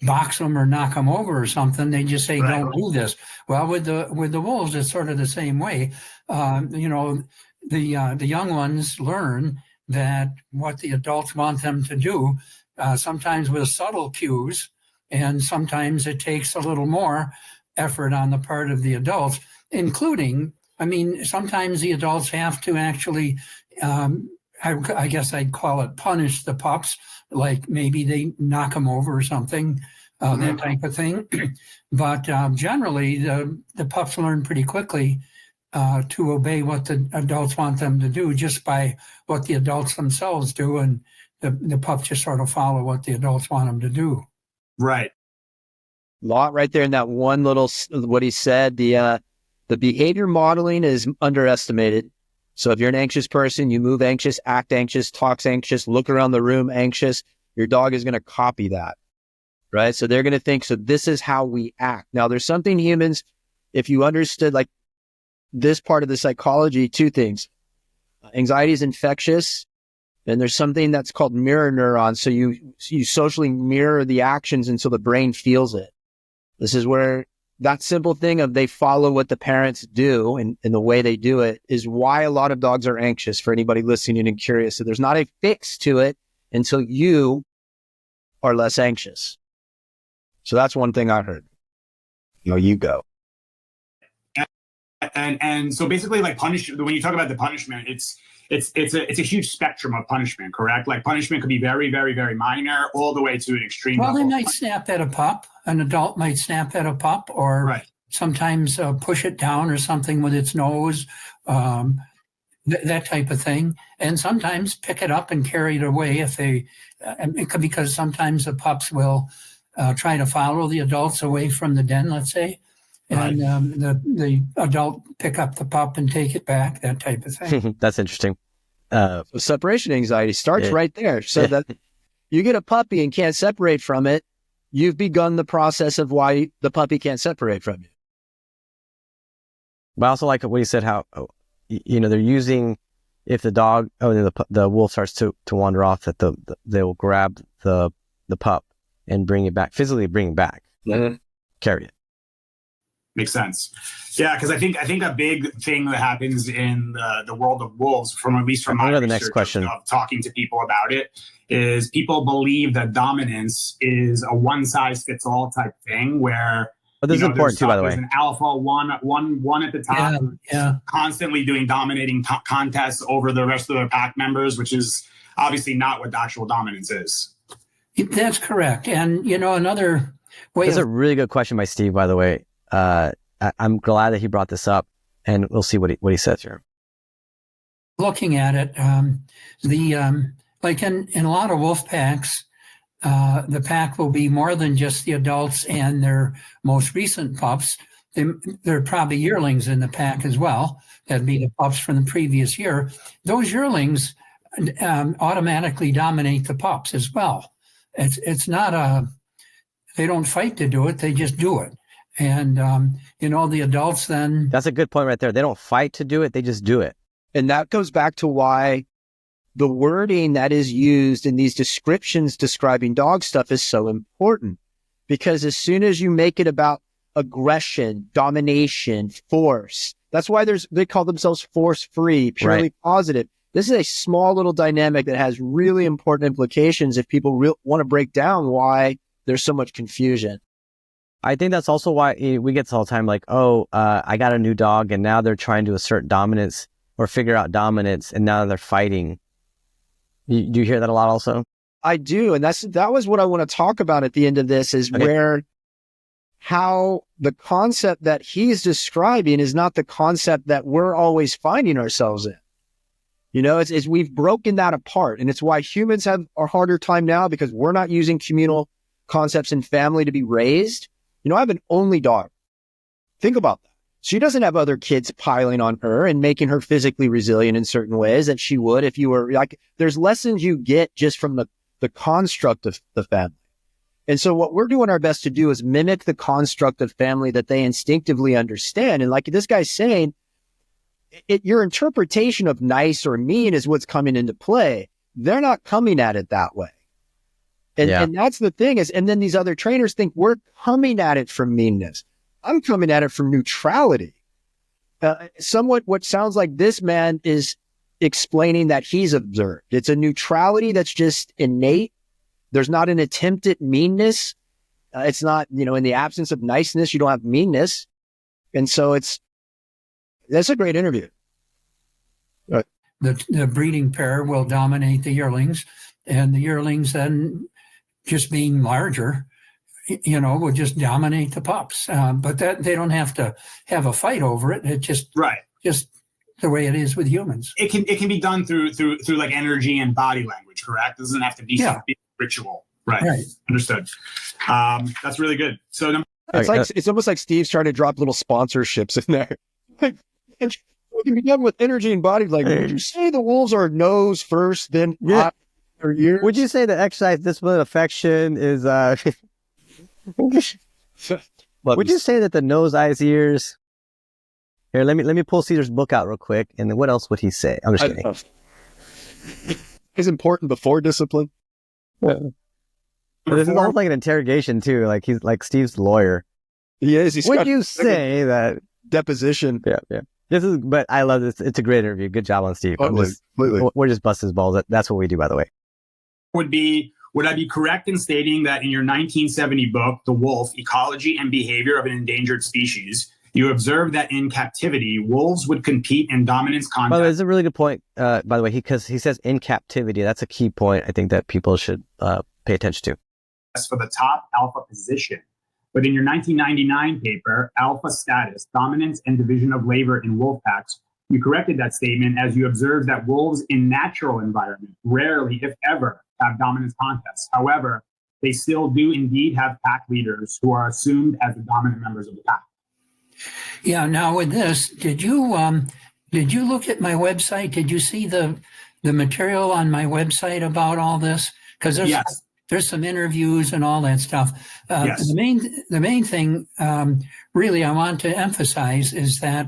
box them or knock them over or something. They just say, right, don't do this. Well, with the wolves, it's sort of the same way. The young ones learn that what the adults want them to do, sometimes with subtle cues, and sometimes it takes a little more effort on the part of the adults, including, sometimes the adults have to actually, I guess I'd call it punish the pups, like maybe they knock them over or something, that type of thing. But generally, the pups learn pretty quickly to obey what the adults want them to do just by what the adults themselves do, and the pups just sort of follow what the adults want them to do. Right. Lot right there in that one little, what he said, the behavior modeling is underestimated. So if you're an anxious person, you move anxious, act anxious, talks anxious, look around the room anxious, your dog is going to copy that, right? So they're going to think, so this is how we act. Now, there's something humans, if you understood like this part of the psychology, two things. Anxiety is infectious, and there's something that's called mirror neurons. So you socially mirror the actions until the brain feels it. This is where that simple thing of they follow what the parents do and the way they do it is why a lot of dogs are anxious, for anybody listening and curious. So there's not a fix to it until you are less anxious. So that's one thing I heard. You go. And so basically, like when you talk about the punishment, it's a huge spectrum of punishment, correct? Like punishment could be very, very, very minor, all the way to an extreme. Well, they might snap at a pup. An adult might snap at a pup, or right. sometimes push it down or something with its nose, that type of thing. And sometimes pick it up and carry it away if they, because sometimes the pups will try to follow the adults away from the den, let's say. And the adult pick up the pup and take it back, that type of thing. That's interesting. So separation anxiety starts right there. So that you get a puppy and can't separate from it, you've begun the process of why the puppy can't separate from you. But I also like what you said, how, they're using, if the dog, the wolf starts to wander off, that they will grab the pup and bring it back, physically bring it back, carry it. Makes sense. Yeah, because I think a big thing that happens in the world of wolves, at least from my the research next question of talking to people about it, is people believe that dominance is a one-size-fits-all type thing where this is important too, by the way. There's an alpha one at the top, constantly doing dominating contests over the rest of their pack members, which is obviously not what the actual dominance is. That's correct. And, another way. That's a really good question by Steve, by the way. I'm glad that he brought this up, and we'll see what he says here. Looking at it, like in a lot of wolf packs, the pack will be more than just the adults and their most recent pups. There are probably yearlings in the pack as well. That'd be the pups from the previous year. Those yearlings automatically dominate the pups as well. It's not they don't fight to do it; they just do it. And the adults then. That's a good point right there. They don't fight to do it; they just do it. And that goes back to why the wording that is used in these descriptions describing dog stuff is so important, because as soon as you make it about aggression, domination, force, that's why they call themselves force-free, purely positive. This is a small little dynamic that has really important implications if people want to break down why there's so much confusion. I think that's also why we get this all the time, like, I got a new dog and now they're trying to assert dominance or figure out dominance, and now they're fighting. Do you hear that a lot also? I do. And that was what I want to talk about at the end of this is how the concept that he's describing is not the concept that we're always finding ourselves in. It's we've broken that apart, and it's why humans have a harder time now, because we're not using communal concepts in family to be raised. I have an only daughter. Think about that. She doesn't have other kids piling on her and making her physically resilient in certain ways that she would if you were like, there's lessons you get just from the construct of the family. And so what we're doing our best to do is mimic the construct of family that they instinctively understand. And like this guy's saying, your interpretation of nice or mean is what's coming into play. They're not coming at it that way. And that's the thing and then these other trainers think we're coming at it from meanness. I'm coming at it from neutrality. Somewhat what sounds like this man is explaining that he's observed. It's a neutrality that's just innate. There's not an attempt at meanness. It's not, in the absence of niceness, you don't have meanness. And so that's a great interview. The breeding pair will dominate the yearlings, and the yearlings then, just being larger, will just dominate the pups. But that they don't have to have a fight over it. It's just the way it is with humans. It can be done through like energy and body language, correct? It doesn't have to be some big ritual. Right. Understood. That's really good. So it's almost like Steve's trying to drop little sponsorships in there. It can be done with energy and body language. Would you say the wolves are nose first, then eye or ear? Would you say that exercise, discipline, affection is would you say that the nose, eyes, ears? Here, let me pull Caesar's book out real quick, and then what else would he say? I'm just kidding. Is important before discipline. Yeah. This is almost like an interrogation too. Like he's like Steve's lawyer. He is. Would you say that deposition? Yeah. But I love this. It's a great interview. Good job on Steve. We're just busting his balls. That's what we do, by the way. Would I be correct in stating that in your 1970 book, The Wolf, Ecology and Behavior of an Endangered Species, you observed that in captivity, wolves would compete in dominance contests? By the way, it's a really good point, by the way, because he says in captivity. That's a key point I think that people should pay attention to. For the top alpha position. But in your 1999 paper, Alpha Status, Dominance and Division of Labor in Wolf Packs, you corrected that statement as you observed that wolves in natural environment rarely, if ever, have dominance contests. However, they still do indeed have pack leaders who are assumed as the dominant members of the pack. Yeah. Now with this, did you look at my website? Did you see the material on my website about all this? Because there's some interviews and all that stuff. Yes. The main thing really I want to emphasize is that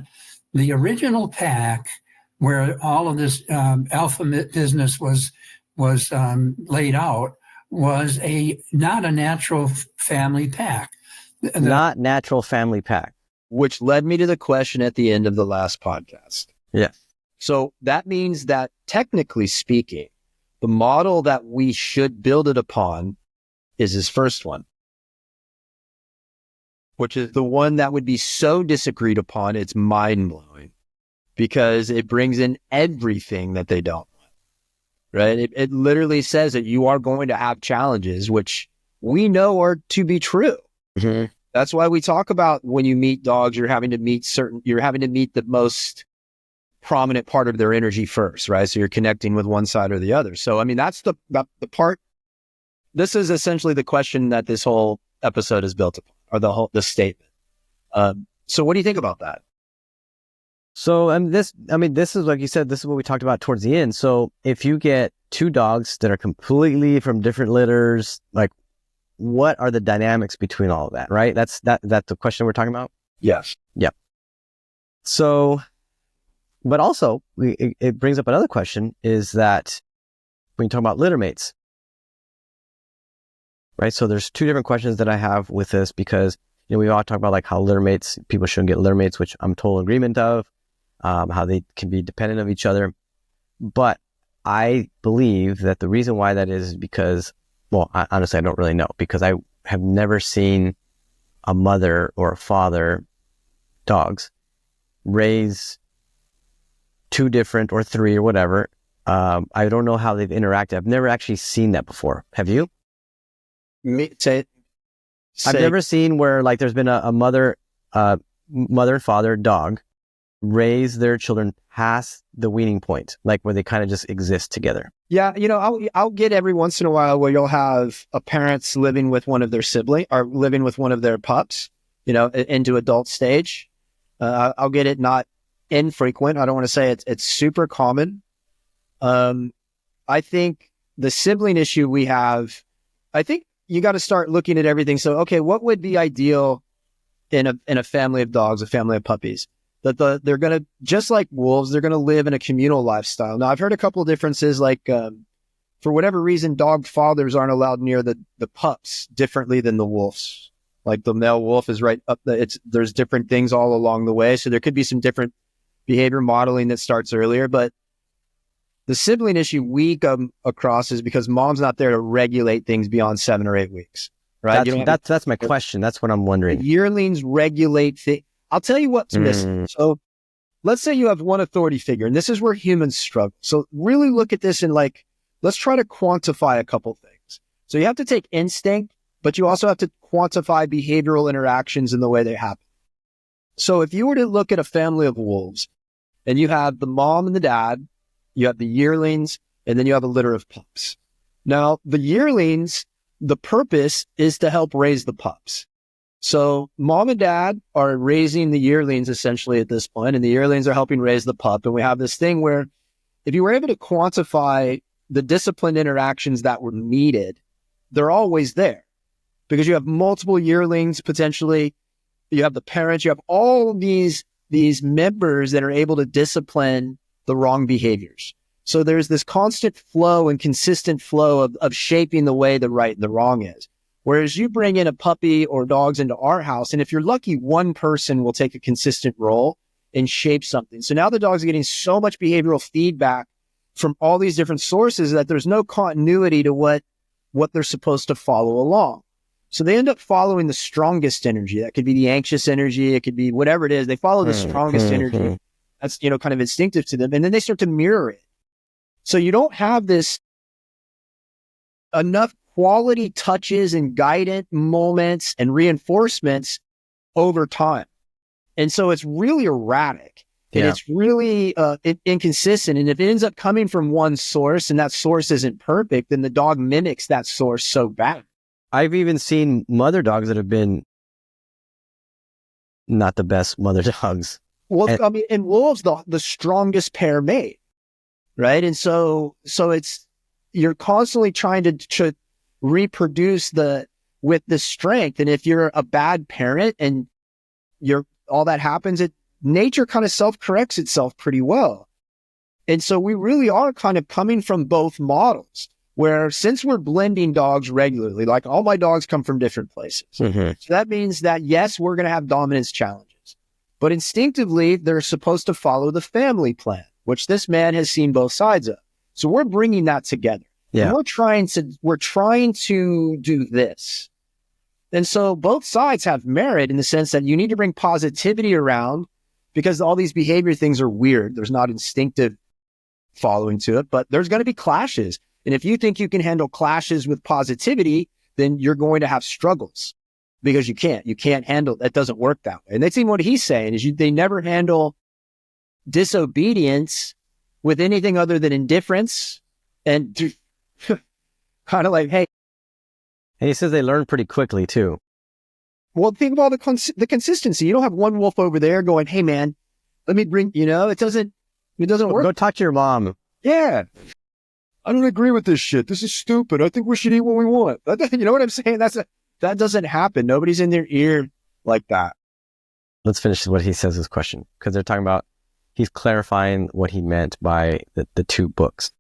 the original pack, where all of this alpha business was laid out, was not a natural family pack. Not natural family pack. Which led me to the question at the end of the last podcast. Yes. So that means that technically speaking, the model that we should build it upon is his first one, which is the one that would be so disagreed upon, it's mind-blowing because it brings in everything that they don't want, right? It literally says that you are going to have challenges, which we know are to be true. Mm-hmm. That's why we talk about when you meet dogs, you're having to meet the most prominent part of their energy first, right? So you're connecting with one side or the other. So, I mean, that's the part. This is essentially the question that this whole episode is built upon, or the statement. So what do you think about that? So, this is like you said, this is what we talked about towards the end. So if you get two dogs that are completely from different litters, like, what are the dynamics between all of that, right? That's the question we're talking about? Yes. Yep. So, but also it brings up another question, is that when you talk about litter mates, right? So there's two different questions that I have with this, because, we all talk about like how litter mates, people shouldn't get litter mates, which I'm total agreement of, how they can be dependent of each other. But I believe that the reason why that is because, well, honestly, I don't really know, because I have never seen a mother or a father dogs raise two different or three or whatever. I don't know how they've interacted. I've never actually seen that before. Have you? I've never seen where like there's been a mother and father dog raise their children past the weaning point, like where they kind of just exist together. Yeah, I'll get every once in a while where you'll have a parents living with one of their siblings or living with one of their pups, into adult stage. I'll get it, not infrequent. I don't want to say it's super common. I think the sibling issue we have, I think you got to start looking at everything. So, okay, what would be ideal in a family of dogs, a family of puppies? That they're going to, just like wolves, they're going to live in a communal lifestyle. Now, I've heard a couple of differences, like for whatever reason, dog fathers aren't allowed near the pups differently than the wolves. Like the male wolf is right up there's different things all along the way. So there could be some different behavior modeling that starts earlier. But the sibling issue we come across is because mom's not there to regulate things beyond 7 or 8 weeks, right? That's my question. That's what I'm wondering. Yearlings regulate things. I'll tell you what's missing. So let's say you have one authority figure, and this is where humans struggle. So really look at this and let's try to quantify a couple things. So you have to take instinct, but you also have to quantify behavioral interactions and the way they happen. So if you were to look at a family of wolves and you have the mom and the dad, you have the yearlings, and then you have a litter of pups. Now the yearlings, the purpose is to help raise the pups. So mom and dad are raising the yearlings essentially at this point, and the yearlings are helping raise the pup. And we have this thing where if you were able to quantify the disciplined interactions that were needed, they're always there because you have multiple yearlings potentially. You have the parents, you have all these members that are able to discipline the wrong behaviors. So there's this constant flow and consistent flow of shaping the way the right and the wrong is. Whereas you bring in a puppy or dogs into our house, and if you're lucky, one person will take a consistent role and shape something. So now the dogs are getting so much behavioral feedback from all these different sources that there's no continuity to what they're supposed to follow along. So they end up following the strongest energy. That could be the anxious energy. It could be whatever it is. They follow the strongest energy. That's, kind of instinctive to them. And then they start to mirror it. So you don't have this enough quality touches and guidance moments and reinforcements over time. And so it's really erratic and it's really inconsistent. And if it ends up coming from one source and that source isn't perfect, then the dog mimics that source so bad. I've even seen mother dogs that have been not the best mother dogs. Well, I mean, and wolves, the strongest pair made, right? And so it's, you're constantly trying to reproduce with the strength. And if you're a bad parent and all that happens, nature kind of self-corrects itself pretty well. And so we really are kind of coming from both models, where since we're blending dogs regularly, like all my dogs come from different places. Mm-hmm. So that means that, yes, we're going to have dominance challenges, but instinctively they're supposed to follow the family plan, which this man has seen both sides of. So we're bringing that together. Yeah. And we're trying to do this. And so both sides have merit in the sense that you need to bring positivity around, because all these behavior things are weird. There's not instinctive following to it, but there's going to be clashes. And if you think you can handle clashes with positivity, then you're going to have struggles, because you can't handle, that doesn't work that way. And that's even what he's saying is they never handle disobedience with anything other than indifference and kind of like, hey. And he says they learn pretty quickly too. Well, think about the consistency. You don't have one wolf over there going, hey man, let me bring, it doesn't work. Go talk to your mom. Yeah. I don't agree with this shit. This is stupid. I think we should eat what we want. You know what I'm saying? That doesn't happen. Nobody's in their ear like that. Let's finish what he says, his question, because they're talking about, he's clarifying what he meant by the two books.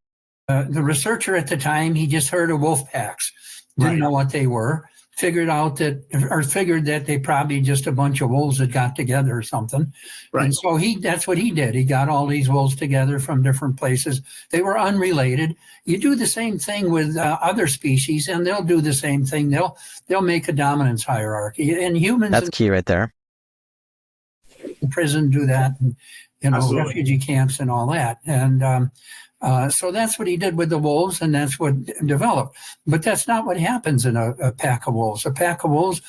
The researcher at the time, he just heard of wolf packs, didn't know what they were, figured that they probably just a bunch of wolves that got together or something. Right. And so that's what he did. He got all these wolves together from different places. They were unrelated. You do the same thing with other species, and they'll do the same thing. They'll make a dominance hierarchy. And humans, that's key right there. In prison do that, and Absolutely. Refugee camps and all that. And so that's what he did with the wolves, and that's what developed. But that's not what happens in a pack of wolves. A pack of wolves,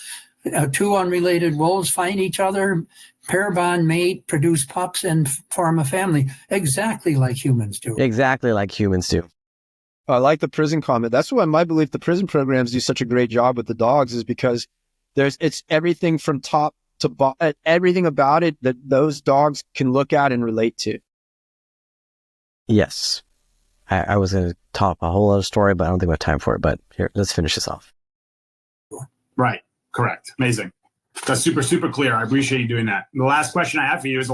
two unrelated wolves find each other, pair bond, mate, produce pups, and form a family, exactly like humans do. Exactly like humans do. I like the prison comment. That's why, in my belief, the prison programs do such a great job with the dogs, is because it's everything from top to bottom, everything about it that those dogs can look at and relate to. Yes. I was going to top a whole other story, but I don't think we have time for it. But here, let's finish this off. Right. Correct. Amazing. That's super, super clear. I appreciate you doing that. The last question I have for you is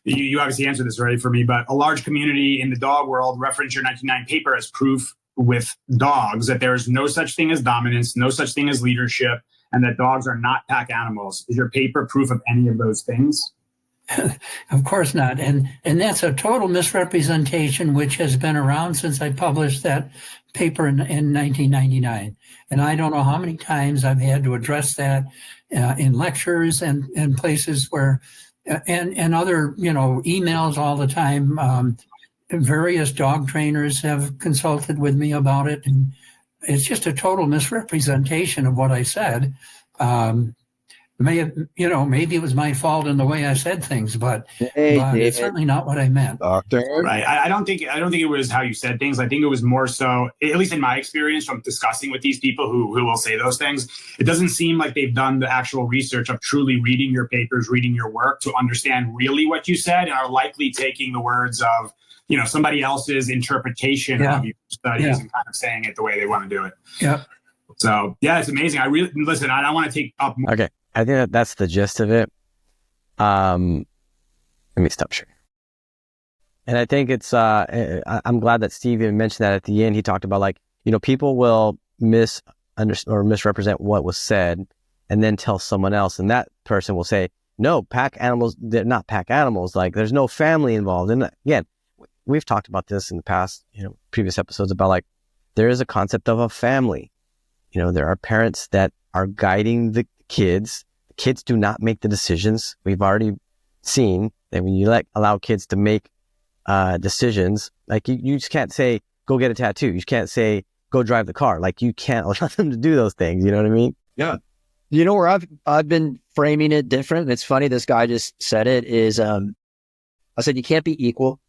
you obviously answered this already for me, but a large community in the dog world reference your 1999 paper as proof with dogs that there is no such thing as dominance, no such thing as leadership, and that dogs are not pack animals. Is your paper proof of any of those things? Of course not. And that's a total misrepresentation, which has been around since I published that paper in 1999. And I don't know how many times I've had to address that in lectures and places where, and other, emails all the time. Various dog trainers have consulted with me about it. And it's just a total misrepresentation of what I said. Maybe it was my fault in the way I said things, but it's certainly not what I meant. Doctor. Right. I don't think it was how you said things. I think it was more so, at least in my experience from discussing with these people who will say those things, it doesn't seem like they've done the actual research of truly reading your papers, reading your work to understand really what you said, and are likely taking the words of, somebody else's interpretation of your studies and kind of saying it the way they want to do it. Yeah. So it's amazing. I don't want to take up more. Okay. I think that's the gist of it. Let me stop sharing. And I think it's, I'm glad that Steve even mentioned that at the end. He talked about people will misrepresent what was said and then tell someone else. And that person will say, no, pack animals, they're not pack animals. Like there's no family involved. And again, we've talked about this in the past, previous episodes about there is a concept of a family. There are parents that are guiding the kids. The kids do not make the decisions. We've already seen that when you allow kids to make decisions, you just can't say, go get a tattoo. You can't say, go drive the car. Like you can't allow them to do those things. You know what I mean? Yeah. You know where I've been framing it different. And it's funny. This guy just said it is, I said, you can't be equal.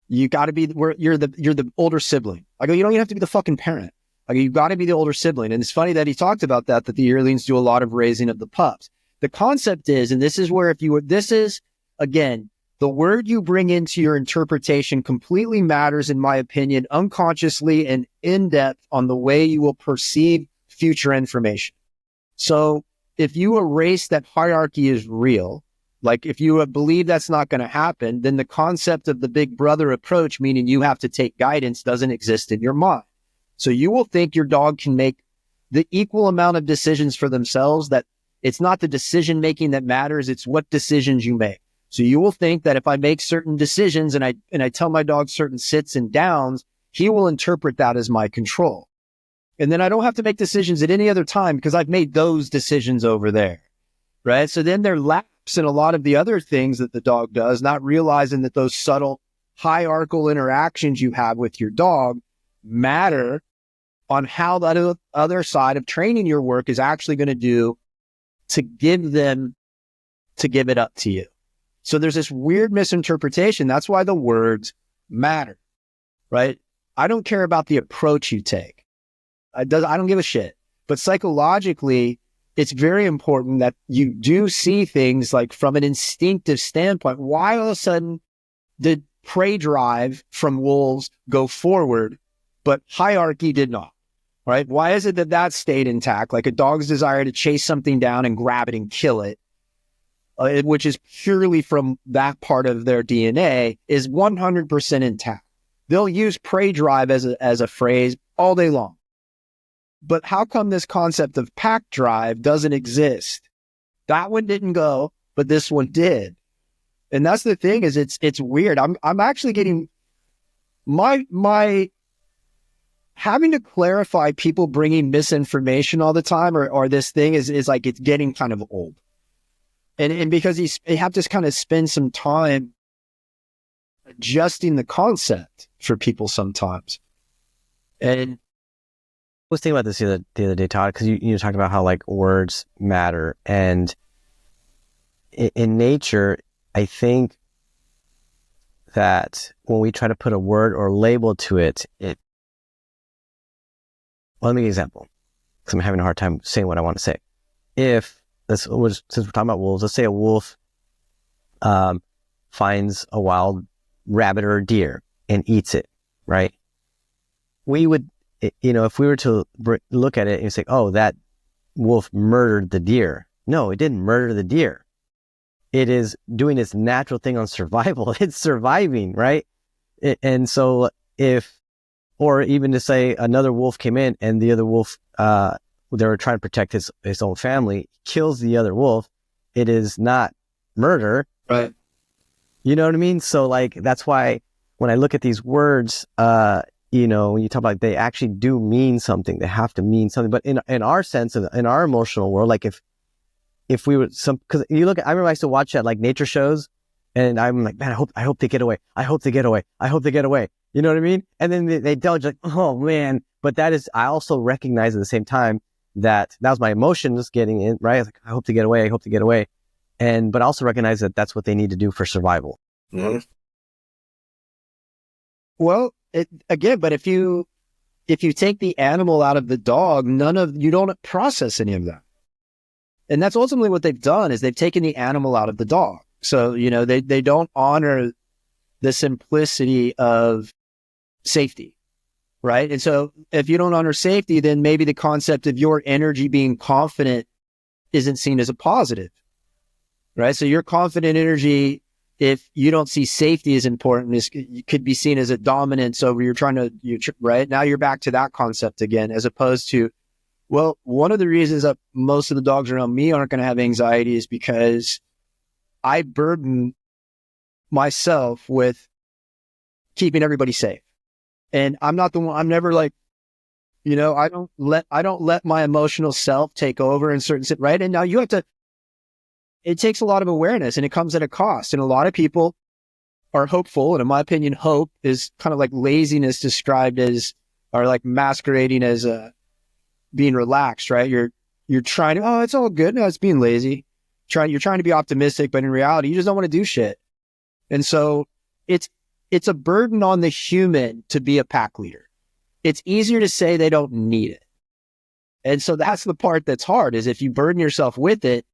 You got to be you're the older sibling. I go, you don't even have to be the fucking parent. I go, you got to be the older sibling. And it's funny that he talked about that the yearlings do a lot of raising of the pups. The concept is, and this is where this is again, the word you bring into your interpretation completely matters, in my opinion, unconsciously and in depth on the way you will perceive future information. So if you erase that hierarchy is real, like if you believe that's not going to happen, then the concept of the big brother approach, meaning you have to take guidance, doesn't exist in your mind. So you will think your dog can make the equal amount of decisions for themselves, that it's not the decision making that matters, it's what decisions you make. So you will think that if I make certain decisions and I tell my dog certain sits and downs, he will interpret that as my control. And then I don't have to make decisions at any other time because I've made those decisions over there, right? So then there lapse in a lot of the other things that the dog does, not realizing that those subtle hierarchical interactions you have with your dog matter on how that other side of training your work is actually going to do to give it up to you. So there's this weird misinterpretation. That's why the words matter, right? I don't care about the approach you take. I don't give a shit. But psychologically, it's very important that you do see things like from an instinctive standpoint. Why all of a sudden did prey drive from wolves go forward, but hierarchy did not, right? Why is it that stayed intact? Like a dog's desire to chase something down and grab it and kill it, which is purely from that part of their DNA, is 100% intact. They'll use prey drive as a phrase all day long. But how come this concept of pack drive doesn't exist? That one didn't go, but this one did. And that's the thing, is it's weird. I'm actually getting my having to clarify people bringing misinformation all the time or this thing is like, it's getting kind of old. And because you have to kind of spend some time adjusting the concept for people sometimes. And I was thinking about this the other day, Todd, because you talked about how like words matter, and in nature, I think that when we try to put a word or label to it, well, let me give you an example, because I'm having a hard time saying what I want to say. Since we're talking about wolves, let's say a wolf finds a wild rabbit or deer and eats it, right? We would, if we were to look at it and say, oh, that wolf murdered the deer. No, it didn't murder the deer. It is doing its natural thing on survival. It's surviving, right? And so or even to say another wolf came in and the other wolf, they were trying to protect his own family, kills the other wolf. It is not murder. Right. You know what I mean? So like, that's why when I look at these words, when you talk about, they actually do mean something. They have to mean something. But in our sense, in our emotional world, like if we were because you look at, I remember I used to watch that like nature shows, and I'm like, man, I hope they get away. I hope they get away. I hope they get away. You know what I mean? And then they don't, like, oh man. But I also recognize at the same time that was my emotions getting in, right? I was like, I hope to get away. I hope to get away. But also recognize that that's what they need to do for survival. Mm-hmm. Well, but if you take the animal out of the dog, you don't process any of that. And that's ultimately what they've done, is they've taken the animal out of the dog. So, they don't honor the simplicity of safety, right? And so if you don't honor safety, then maybe the concept of your energy being confident isn't seen as a positive, right? So your confident energy, if you don't see safety as important, it could be seen as a dominance over right? Now you're back to that concept again, as opposed to, well, one of the reasons that most of the dogs around me aren't going to have anxiety is because I burden myself with keeping everybody safe. And I'm not the one, I'm never like, I don't let my emotional self take over in certain, right? And now it takes a lot of awareness, and it comes at a cost. And a lot of people are hopeful. And in my opinion, hope is kind of like laziness described as are like masquerading as being relaxed, right? You're trying to, oh, it's all good. No, it's being lazy. You're trying to be optimistic, but in reality, you just don't want to do shit. And so it's a burden on the human to be a pack leader. It's easier to say they don't need it. And so that's the part that's hard, is if you burden yourself with it,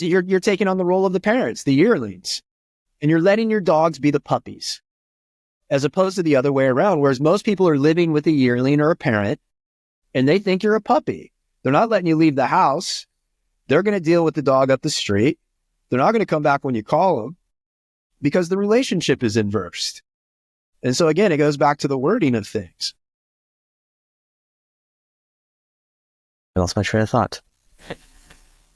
you're taking on the role of the parents, the yearlings, and you're letting your dogs be the puppies, as opposed to the other way around, whereas most people are living with a yearling or a parent and they think you're a puppy. They're not letting you leave the house. They're going to deal with the dog up the street. They're not going to come back when you call them because the relationship is inversed. And so again, it goes back to the wording of things. I lost my train of thought.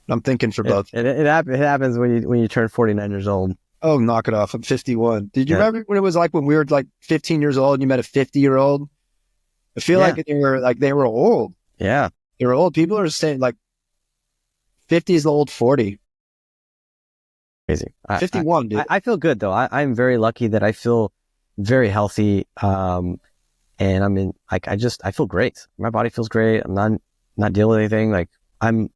I'm thinking for both. It happens when you turn 49 years old. Oh, knock it off. I'm 51. Did you remember when it was like when we were like 15 years old and you met a 50-year-old? I feel like they were old. Yeah. They were old. People are saying like 50 is the old 40. Crazy. 51, dude. I feel good though. I'm very lucky that I feel very healthy. And I feel great. My body feels great. I'm not dealing with anything. Like I'm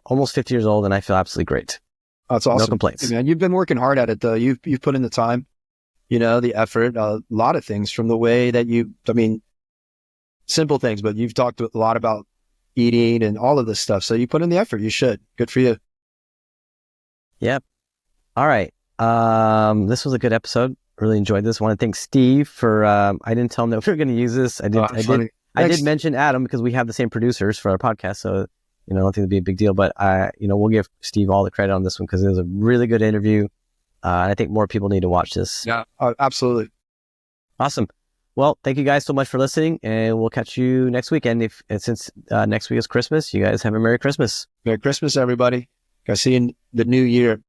almost 50 years old and I feel absolutely great. That's awesome. No complaints. Hey, man, you've been working hard at it though. You've put in the time, the effort, a lot of things from the way that simple things, but you've talked a lot about eating and all of this stuff. So you put in the effort. You should. Good for you. Yep. All right. This was a good episode. Really enjoyed this. I want to thank Steve for, I didn't tell him that we were going to use this. I did mention Adam because we have the same producers for our podcast. So, I don't think it'd be a big deal, but we'll give Steve all the credit on this one because it was a really good interview. And I think more people need to watch this. Yeah, absolutely. Awesome. Well, thank you guys so much for listening, and we'll catch you next week. And since next week is Christmas, you guys have a Merry Christmas. Merry Christmas, everybody. I'll see you in the new year.